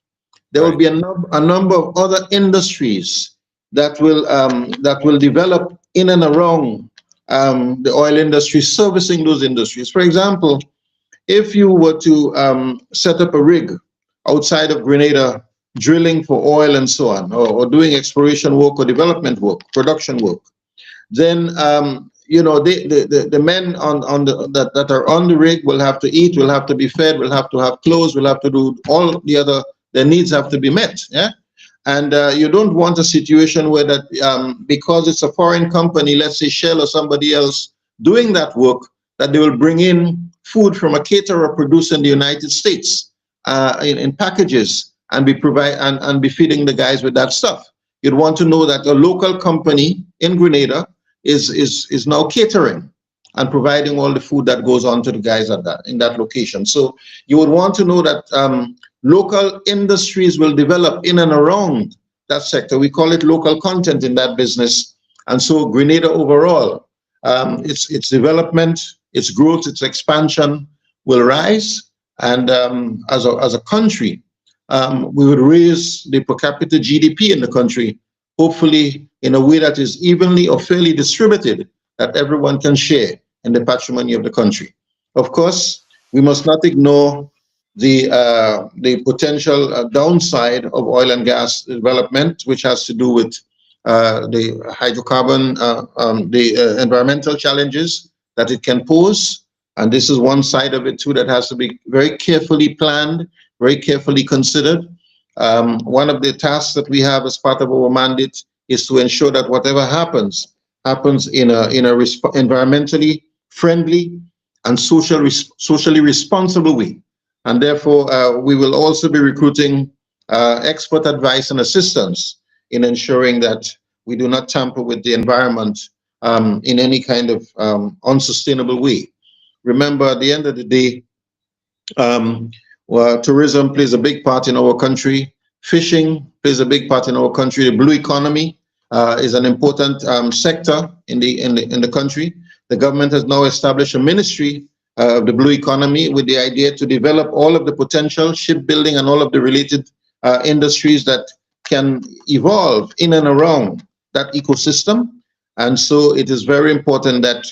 there will be a number of other industries that will develop in and around the oil industry, servicing those industries. For example, if you were to set up a rig outside of Grenada, drilling for oil and so on, or doing exploration work or development work, production work, then the men that are on the rig will have to eat, will have to be fed, will have to have clothes, will have to do all the other, their needs have to be met. And you don't want a situation where that because it's a foreign company, let's say Shell or somebody else doing that work, that they will bring in food from a caterer produced in the United States in packages and be feeding the guys with that stuff. You'd want to know that a local company in Grenada is now catering and providing all the food that goes on to the guys in that location. So you would want to know that local industries will develop in and around that sector. We call it local content in that business. And so Grenada overall, its development, its growth, its expansion will rise. And as a country, we would raise the per capita GDP in the country, hopefully in a way that is evenly or fairly distributed, that everyone can share in the patrimony of the country. Of course, we must not ignore the potential downside of oil and gas development, which has to do with the hydrocarbon, the environmental challenges that it can pose. And this is one side of it too that has to be very carefully planned, very carefully considered. One of the tasks that we have as part of our mandate is to ensure that whatever happens in a environmentally friendly and socially responsible way. And therefore, we will also be recruiting expert advice and assistance in ensuring that we do not tamper with the environment in any kind of unsustainable way. Remember, at the end of the day, tourism plays a big part in our country. Fishing plays a big part in our country. The blue economy is an important sector in the country. The government has now established a ministry of the blue economy with the idea to develop all of the potential shipbuilding and all of the related industries that can evolve in and around that ecosystem. And so it is very important that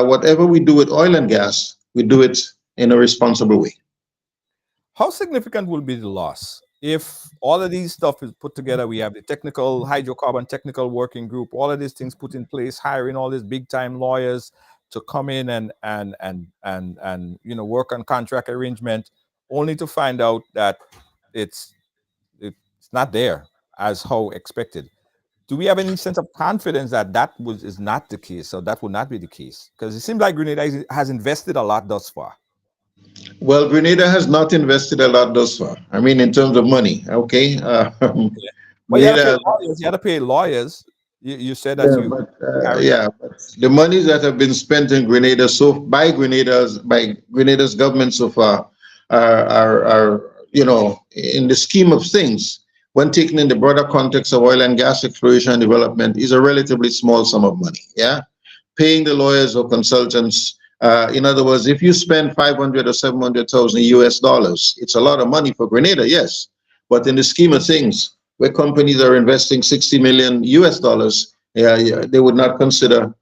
whatever we do with oil and gas, we do it in a responsible way. How significant will be the loss if all of these stuff is put together? We have the technical hydrocarbon technical working group, all of these things put in place, hiring all these big time lawyers to come in and work on contract arrangement, only to find out that it's not there as how expected. Do we have any sense of confidence that is not the case, or that will not be the case? Because it seems like Grenada has invested a lot thus far. Well, Grenada has not invested a lot thus far. I mean, in terms of money, okay. But you had to pay lawyers. You said that but the monies that have been spent in Grenada by Grenada's government so far are in the scheme of things, when taken in the broader context of oil and gas exploration and development, is a relatively small sum of money. Yeah, paying the lawyers or consultants. In other words, if you spend 500 or 700,000 US dollars, it's a lot of money for Grenada, yes. But in the scheme of things, where companies are investing 60 million US dollars, they would not consider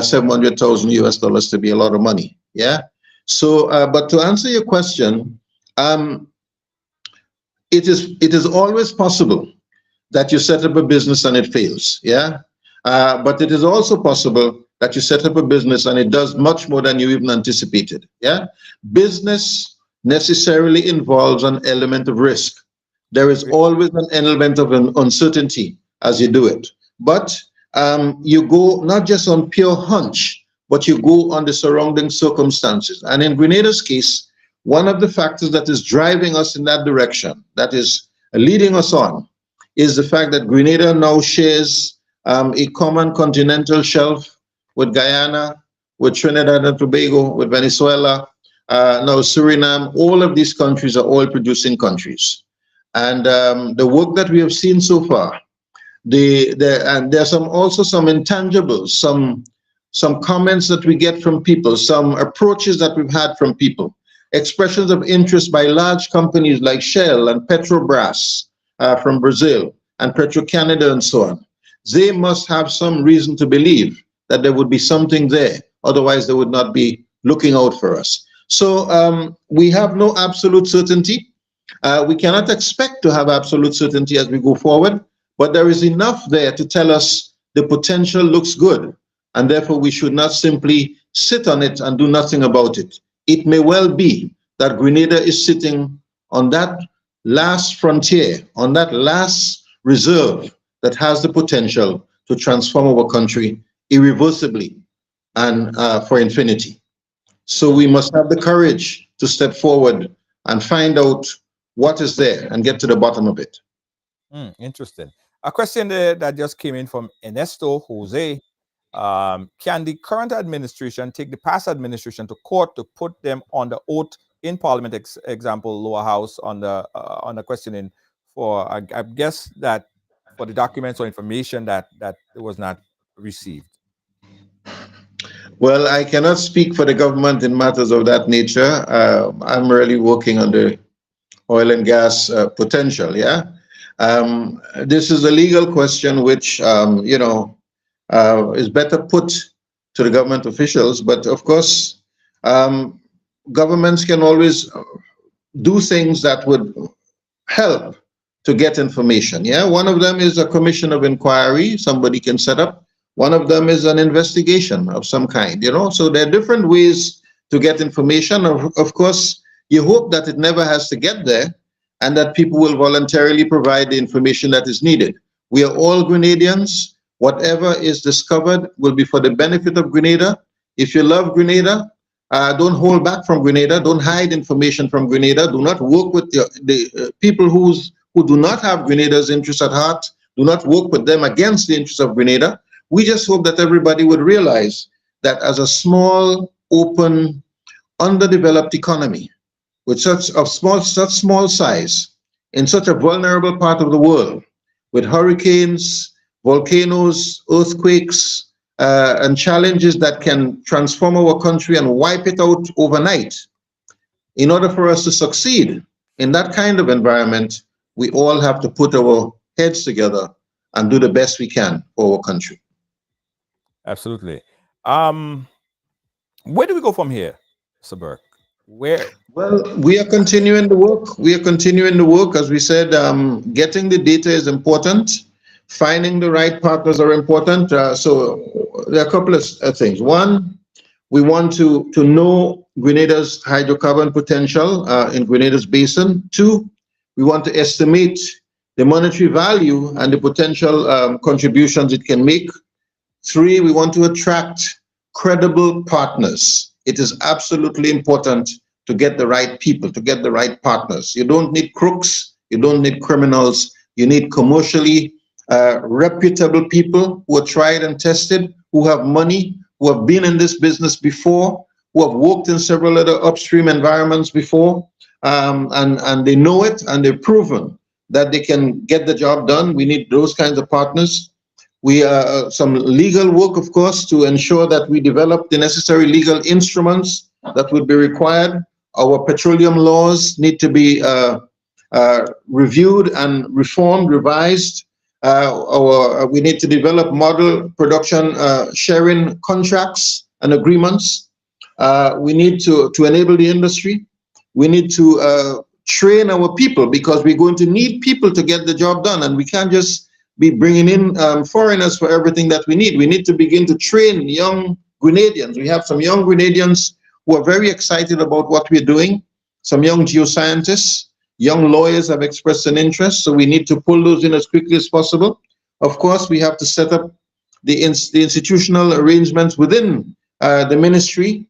700,000 US dollars to be a lot of money. Yeah. So, but to answer your question, it is always possible that you set up a business and it fails. Yeah. But it is also possible that you set up a business and it does much more than you even anticipated. Yeah. Business necessarily involves an element of risk. There is always an element of uncertainty as you do it. But you go not just on pure hunch, but you go on the surrounding circumstances. And in Grenada's case, one of the factors that is driving us in that direction, that is leading us on, is the fact that Grenada now shares a common continental shelf with Guyana, with Trinidad and Tobago, with Venezuela, now Suriname. All of these countries are oil producing countries. And the work that we have seen so far, and there's also some intangibles, some comments that we get from people, some approaches that we've had from people, expressions of interest by large companies like Shell and Petrobras from Brazil and Petro-Canada and so on. They must have some reason to believe that there would be something there. Otherwise, they would not be looking out for us. So we have no absolute certainty. We cannot expect to have absolute certainty as we go forward, but there is enough there to tell us the potential looks good, and therefore we should not simply sit on it and do nothing about it. It may well be that Grenada is sitting on that last frontier, on that last reserve that has the potential to transform our country irreversibly and for infinity. So we must have the courage to step forward and find out what is there and get to the bottom of it. Interesting. A question that just came in from Ernesto Jose. Can the current administration take the past administration to court to put them on the oath in Parliament? Example, lower house on the questioning for, I guess that for the documents or information that it was not received. Well, I cannot speak for the government in matters of that nature. I'm really working on the oil and gas potential. Yeah, this is a legal question which is better put to the government officials. But of course, governments can always do things that would help to get information. Yeah, one of them is a commission of inquiry somebody can set up. One of them is an investigation of some kind, so there are different ways to get information. Of course, you hope that it never has to get there and that people will voluntarily provide the information that is needed. We are all Grenadians. Whatever is discovered will be for the benefit of Grenada. If you love Grenada, don't hold back from Grenada. Don't hide information from Grenada. Do not work with the people who do not have Grenada's interests at heart. Do not work with them against the interests of Grenada. We just hope that everybody would realize that as a small, open, underdeveloped economy with such small size in such a vulnerable part of the world, with hurricanes, volcanoes, earthquakes, and challenges that can transform our country and wipe it out overnight. In order for us to succeed in that kind of environment, we all have to put our heads together and do the best we can for our country. Absolutely. Where do we go from here, Mr. Burke? Where? Well, we are continuing the work. We are continuing the work. As we said, getting the data is important. Finding the right partners are important. So there are a couple of things. One, we want to know Grenada's hydrocarbon potential in Grenada's basin. Two, we want to estimate the monetary value and the potential contributions it can make. Three, we want to attract credible partners. It is absolutely important to get the right people, to get the right partners. You don't need crooks, you don't need criminals, you need commercially reputable people who are tried and tested, who have money, who have been in this business before, who have worked in several other upstream environments before, and they know it, and they've proven that they can get the job done. We need those kinds of partners. We some legal work, of course, to ensure that we develop the necessary legal instruments that would be required. Our petroleum laws need to be reviewed and reformed, revised. We need to develop model production sharing contracts and agreements. We need to enable the industry. We need to train our people, because we're going to need people to get the job done, and we can't just be bringing in foreigners for everything that we need. We need to begin to train young Grenadians. We have some young Grenadians who are very excited about what we're doing. Some young geoscientists, young lawyers have expressed an interest, so we need to pull those in as quickly as possible. Of course, we have to set up the institutional arrangements within the ministry,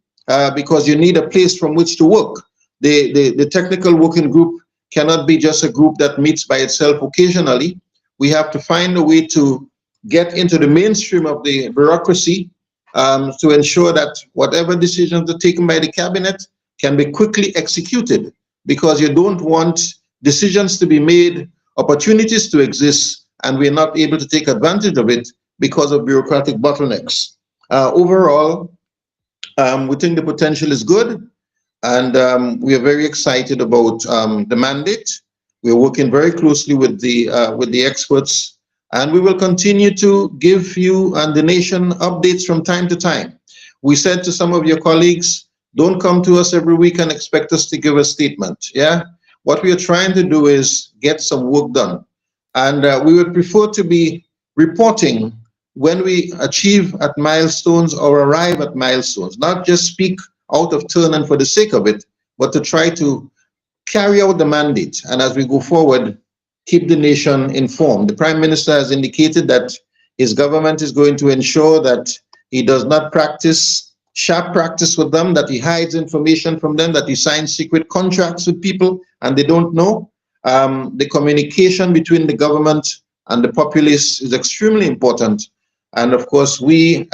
because you need a place from which to work. The technical working group cannot be just a group that meets by itself occasionally. We have to find a way to get into the mainstream of the bureaucracy, to ensure that whatever decisions are taken by the cabinet can be quickly executed, because you don't want decisions to be made, opportunities to exist, and we're not able to take advantage of it because of bureaucratic bottlenecks. Overall, we think the potential is good, and we are very excited about the mandate. We're working very closely with the experts, and we will continue to give you and the nation updates from time to time. We said to some of your colleagues, don't come to us every week and expect us to give a statement. Yeah, what we are trying to do is get some work done, and we would prefer to be reporting when we achieve at milestones or arrive at milestones, not just speak out of turn and for the sake of it, but to try to carry out the mandate, and as we go forward, keep the nation informed. The Prime Minister has indicated that his government is going to ensure that he does not practice sharp practice with them, that he hides information from them, that he signs secret contracts with people and they don't know. The communication between the government and the populace is extremely important. And of course, we,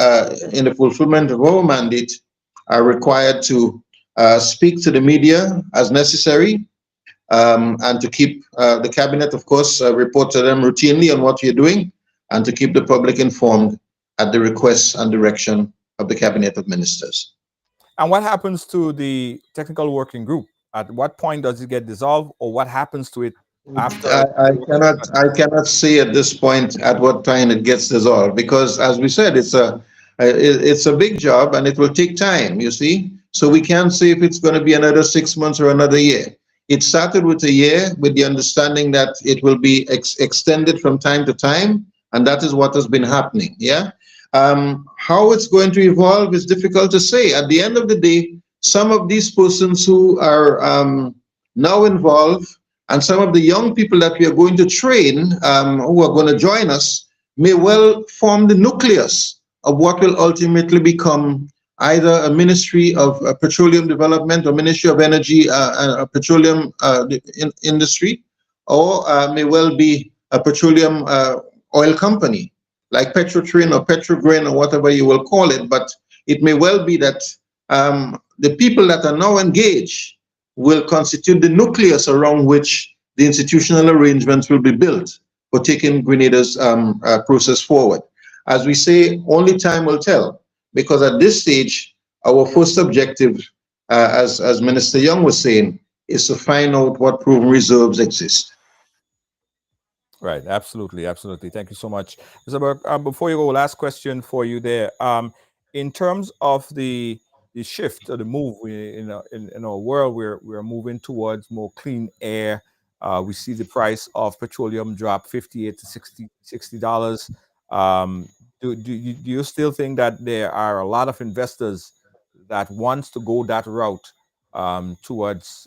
in the fulfillment of our mandate, are required to speak to the media as necessary, and to keep the cabinet, of course, report to them routinely on what you're doing, and to keep the public informed at the request and direction of the cabinet of ministers. And what happens to the technical working group? At what point does it get dissolved, or what happens to it after? I cannot say at this point at what time it gets dissolved, because as we said, it's a big job and it will take time, you see. So we can't say if it's going to be another 6 months or another year. It started with a year with the understanding that it will be extended from time to time, and that is what has been happening. Yeah. How it's going to evolve is difficult to say. At the end of the day, some of these persons who are now involved, and some of the young people that we are going to train, who are going to join us, may well form the nucleus of what will ultimately become either a Ministry of Petroleum Development or Ministry of Energy and Petroleum Industry, or may well be a petroleum oil company like Petrotrin or Petrogrin or whatever you will call it. But it may well be that the people that are now engaged will constitute the nucleus around which the institutional arrangements will be built for taking Grenada's process forward. As we say, only time will tell, because at this stage, our first objective, as Minister Young was saying, is to find out what proven reserves exist. Right, absolutely, absolutely. Thank you so much. Mr. Burke, before you go, last question for you there. In terms of the shift or the move, in our world, we're moving towards more clean air. We see the price of petroleum drop $58 to $60. Do you still think that there are a lot of investors that wants to go that route towards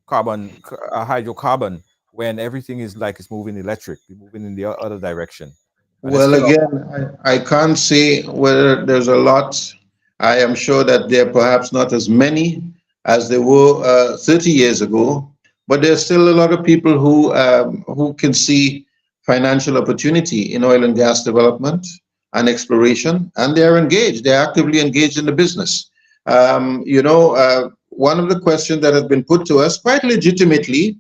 hydrocarbon, when everything is like it's moving electric, moving in the other direction? Well, again, I can't say whether there's a lot. I am sure that there are perhaps not as many as there were 30 years ago, but there's still a lot of people who can see financial opportunity in oil and gas development and exploration, and they're engaged. They're actively engaged in the business. One of the questions that has been put to us quite legitimately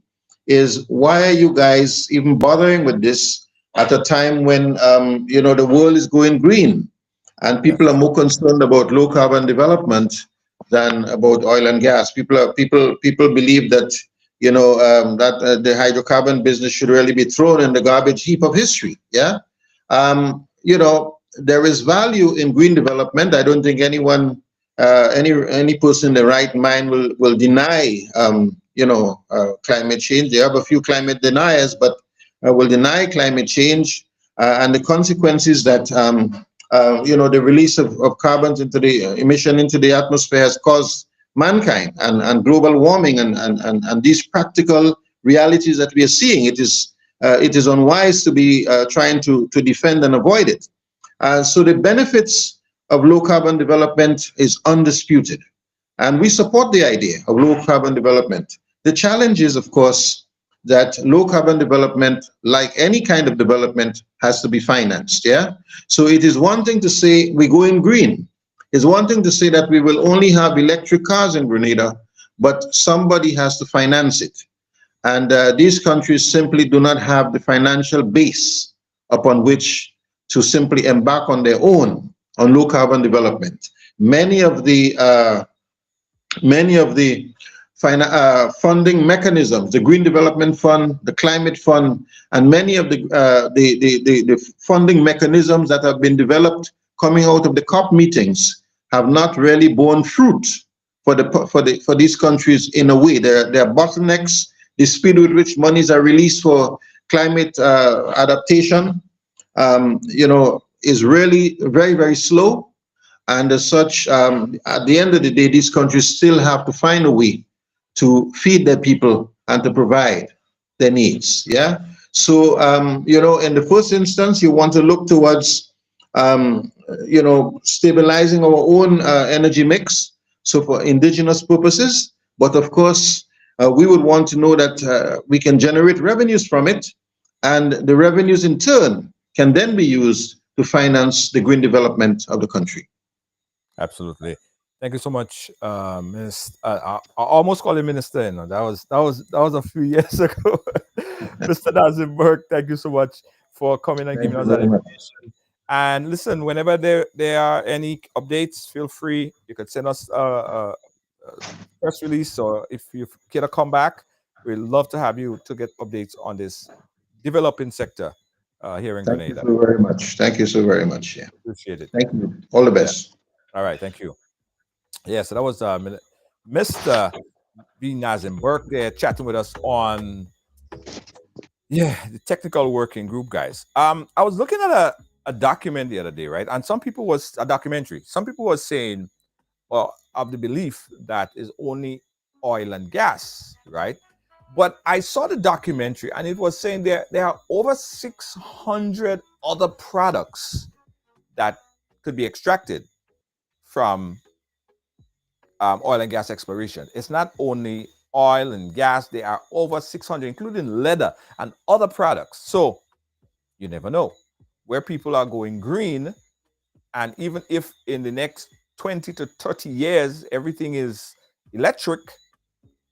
is why are you guys even bothering with this at a time when the world is going green and people are more concerned about low carbon development than about oil and gas. People believe that the hydrocarbon business should really be thrown in the garbage heap of history. Yeah, there is value in green development. I don't think anyone, any person in the right mind will deny climate change. There are a few climate deniers, but will deny climate change and the consequences that the release of carbons into the emission into the atmosphere has caused mankind and global warming and these practical realities that we are seeing. It is unwise to be trying to defend and avoid it. So the benefits of low carbon development is undisputed, and we support the idea of low carbon development. The challenge is, of course, that low carbon development, like any kind of development, has to be financed. Yeah. So it is one thing to say we're going green. It's one thing to say that we will only have electric cars in Grenada, but somebody has to finance it. And these countries simply do not have the financial base upon which to simply embark on their own on low carbon development. Many of the funding mechanisms, the Green Development Fund, the Climate Fund, and many of the funding mechanisms that have been developed coming out of the COP meetings have not really borne fruit for these countries in a way. There are bottlenecks. The speed with which monies are released for climate adaptation, is really very, very slow. And as such, at the end of the day, these countries still have to find a way to feed their people and to provide their needs. Yeah. So, in the first instance, you want to look towards, stabilizing our own energy mix. So for indigenous purposes, but of course, we would want to know that we can generate revenues from it, and the revenues in turn can then be used to finance the green development of the country. Absolutely. Thank you so much, Minister. I almost call you Minister. That was a few years ago. Mr. Nazim Burke, thank you so much for coming and giving us that information. And listen, whenever there are any updates, feel free. You could send us a press release, or if you care to come back, we'd love to have you to get updates on this developing sector here in Grenada. Thank you so very much. Thank you so very much. Yeah. Appreciate it. Thank you. All the best. Yeah. All right. Thank you. Yeah, so that was Mr. B. Nazim Burke there chatting with us on the technical working group, guys. I was looking at a document the other day, right? And some people was saying, well, of the belief that is only oil and gas, right? But I saw the documentary and it was saying there are over 600 other products that could be extracted from oil and gas exploration. It's not only oil and gas, there are over 600, including leather and other products. So you never know where people are going green. And even if in the next 20 to 30 years, everything is electric,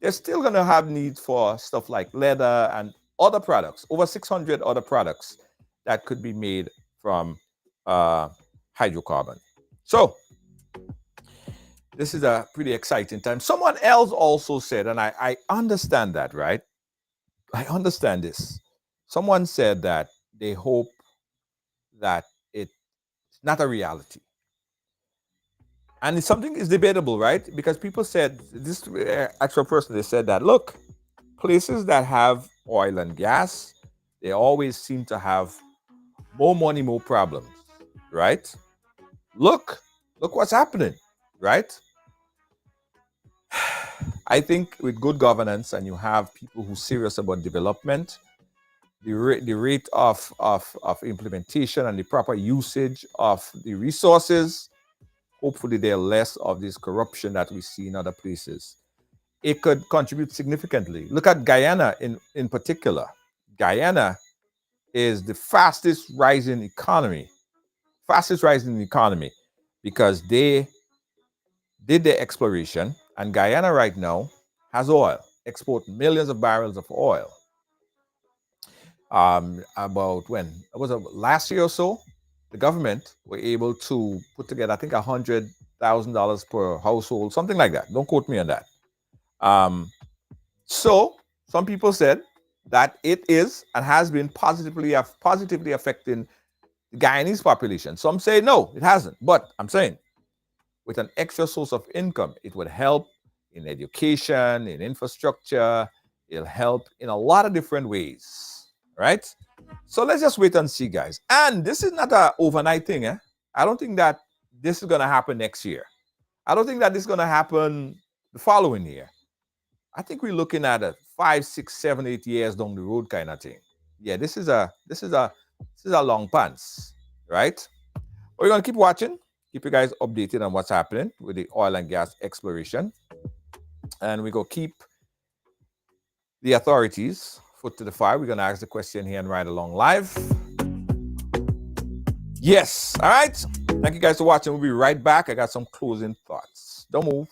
they're still going to have need for stuff like leather and other products, over 600 other products that could be made from hydrocarbon. So this is a pretty exciting time. Someone else also said, and I understand that, right? I understand this. Someone said that they hope that it's not a reality. And it's something is debatable, right? Because people said, this actual person, they said that, look, places that have oil and gas, they always seem to have more money, more problems, right? Look what's happening, right? I think with good governance and you have people who are serious about development, the rate of implementation and the proper usage of the resources, hopefully there are less of this corruption that we see in other places. It could contribute significantly. Look at Guyana in particular. Guyana is the fastest rising economy because they did their exploration, and Guyana right now has oil, export millions of barrels of oil. About when it was last year or so, the government were able to put together, I think, $100,000 per household, something like that. Don't quote me on that. So some people said that it is and has been positively affecting the Guyanese population. Some say no, it hasn't. But I'm saying with an extra source of income, it would help in education, in infrastructure. It'll help in a lot of different ways, right? So let's just wait and see, guys. And this is not an overnight thing. I don't think that this is going to happen next year. I don't think that this is going to happen the following year. I think we're looking at a 5, 6, 7, 8 years down the road kind of thing. Yeah, this is a long pants, right? We're gonna keep watching, keep you guys updated on what's happening with the oil and gas exploration, and we go keep the authorities foot to the fire. We're gonna ask the question here and Ride Along Live. Yes, all right. Thank you guys for watching. We'll be right back. I got some closing thoughts. Don't move.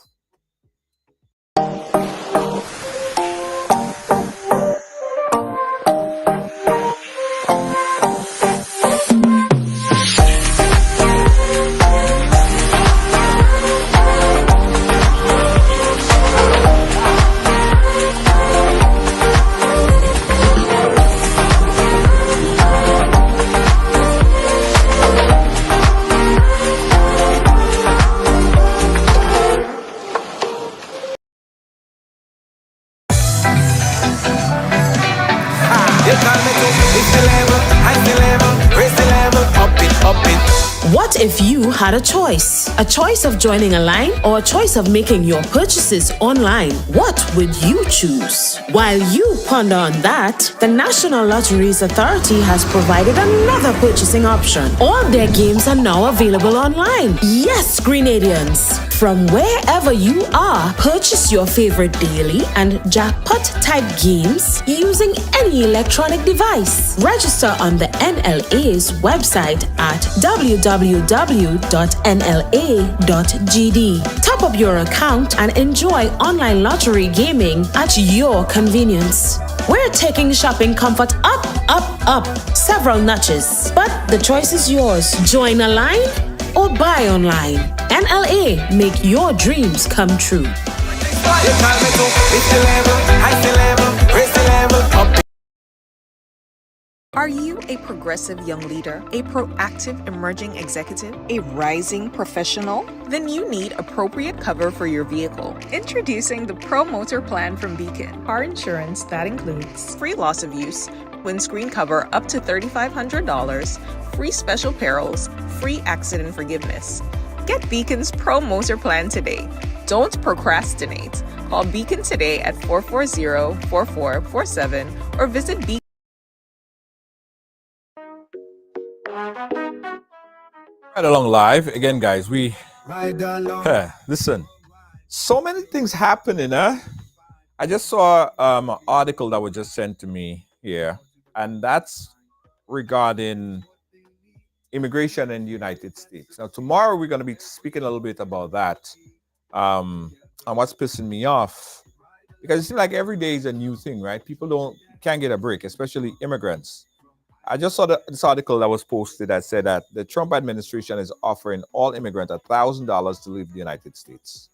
What if you had a choice? A choice of joining a line or a choice of making your purchases online? What would you choose? While you ponder on that, the National Lotteries Authority has provided another purchasing option. All their games are now available online. Yes, Grenadians! From wherever you are, purchase your favorite daily and jackpot type games using any electronic device. Register on the NLA's website at www.nla.gd. Top up your account and enjoy online lottery gaming at your convenience. We're taking shopping comfort up several notches. But the choice is yours. Join a line or buy online. NLA, make your dreams come true. Are you a progressive young leader, a proactive emerging executive, a rising professional? Then you need appropriate cover for your vehicle. Introducing the Pro Motor Plan from Beacon. Car insurance that includes free loss of use, windscreen cover up to $3,500, free special perils, free accident forgiveness. Get Beacon's Pro Motor Plan today. Don't procrastinate. Call Beacon today at 440-4447 or visit Beacon. Right along live again, guys. We listen. So many things happening, huh? I just saw an article that was just sent to me here, and that's regarding immigration in the United States. Now, tomorrow we're going to be speaking a little bit about that, and what's pissing me off, because it seems like every day is a new thing, right? People can't get a break, especially immigrants. I just saw this article that was posted that said that the Trump administration is offering all immigrants $1,000 to leave the United States.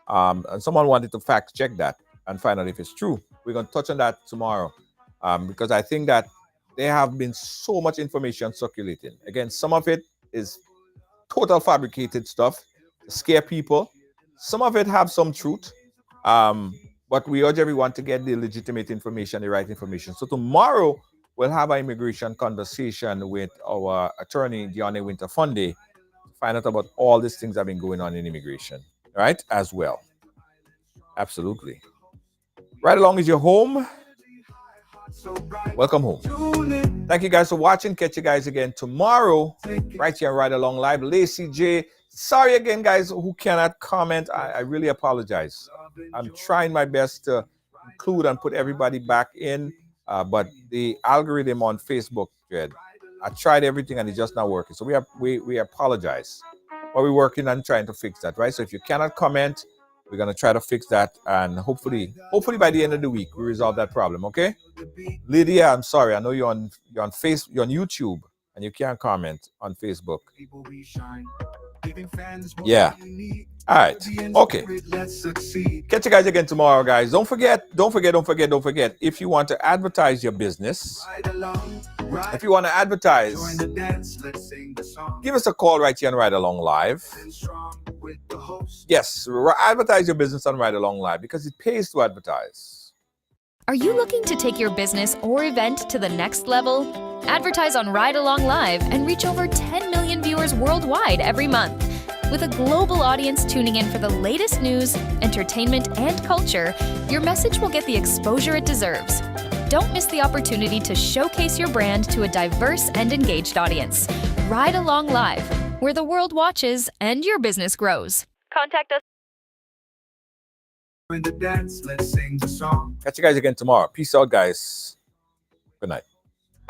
And someone wanted to fact check that and find out if it's true. We're going to touch on that tomorrow, because I think that there have been so much information circulating. Again, some of it is total fabricated stuff to scare people. Some of it have some truth, but we urge everyone to get the legitimate information, the right information. So tomorrow, we'll have an immigration conversation with our attorney, Dione Winter-Funde, to find out about all these things that have been going on in immigration, right? As well. Absolutely. Right along is your home. Welcome home. Thank you guys for watching. Catch you guys again tomorrow, right here, Right Along Live. Lacey J. Sorry again, guys, who cannot comment. I really apologize. I'm trying my best to include and put everybody back in. But the algorithm on Facebook, Jed, I tried everything and it's just not working. So we apologize. But we're working on trying to fix that, right? So if you cannot comment, We're gonna try to fix that, and hopefully by the end of the week we resolve that problem. Okay, Lydia, I'm sorry. I know you're on you're on YouTube, and you can't comment on Facebook. Yeah. All right. Okay. Catch you guys again tomorrow, guys. Don't forget. If you want to advertise your business, if you want to advertise, give us a call right here on Ride Along Live. Yes, advertise your business on Ride Along Live because it pays to advertise. Are you looking to take your business or event to the next level? Advertise on Ride Along Live and reach over 10 million viewers worldwide every month. With a global audience tuning in for the latest news, entertainment, and culture, your message will get the exposure it deserves. Don't miss the opportunity to showcase your brand to a diverse and engaged audience. Ride Along Live, where the world watches and your business grows. Contact us. In the dance, let's sing the song. Catch you guys again tomorrow. Peace out, guys. Good night.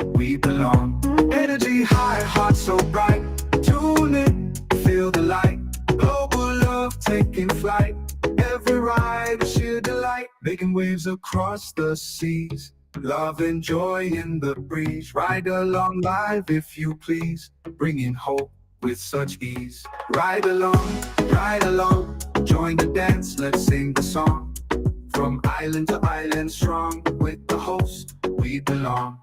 We belong. Energy high, heart so bright. Tune in, feel the light. Global love taking flight. Every ride is sheer delight. Making waves across the seas. Love and joy in the breeze. Ride along live if you please. Bringing hope with such ease. Ride along, join the dance, let's sing the song. From island to island strong, with the host, we belong.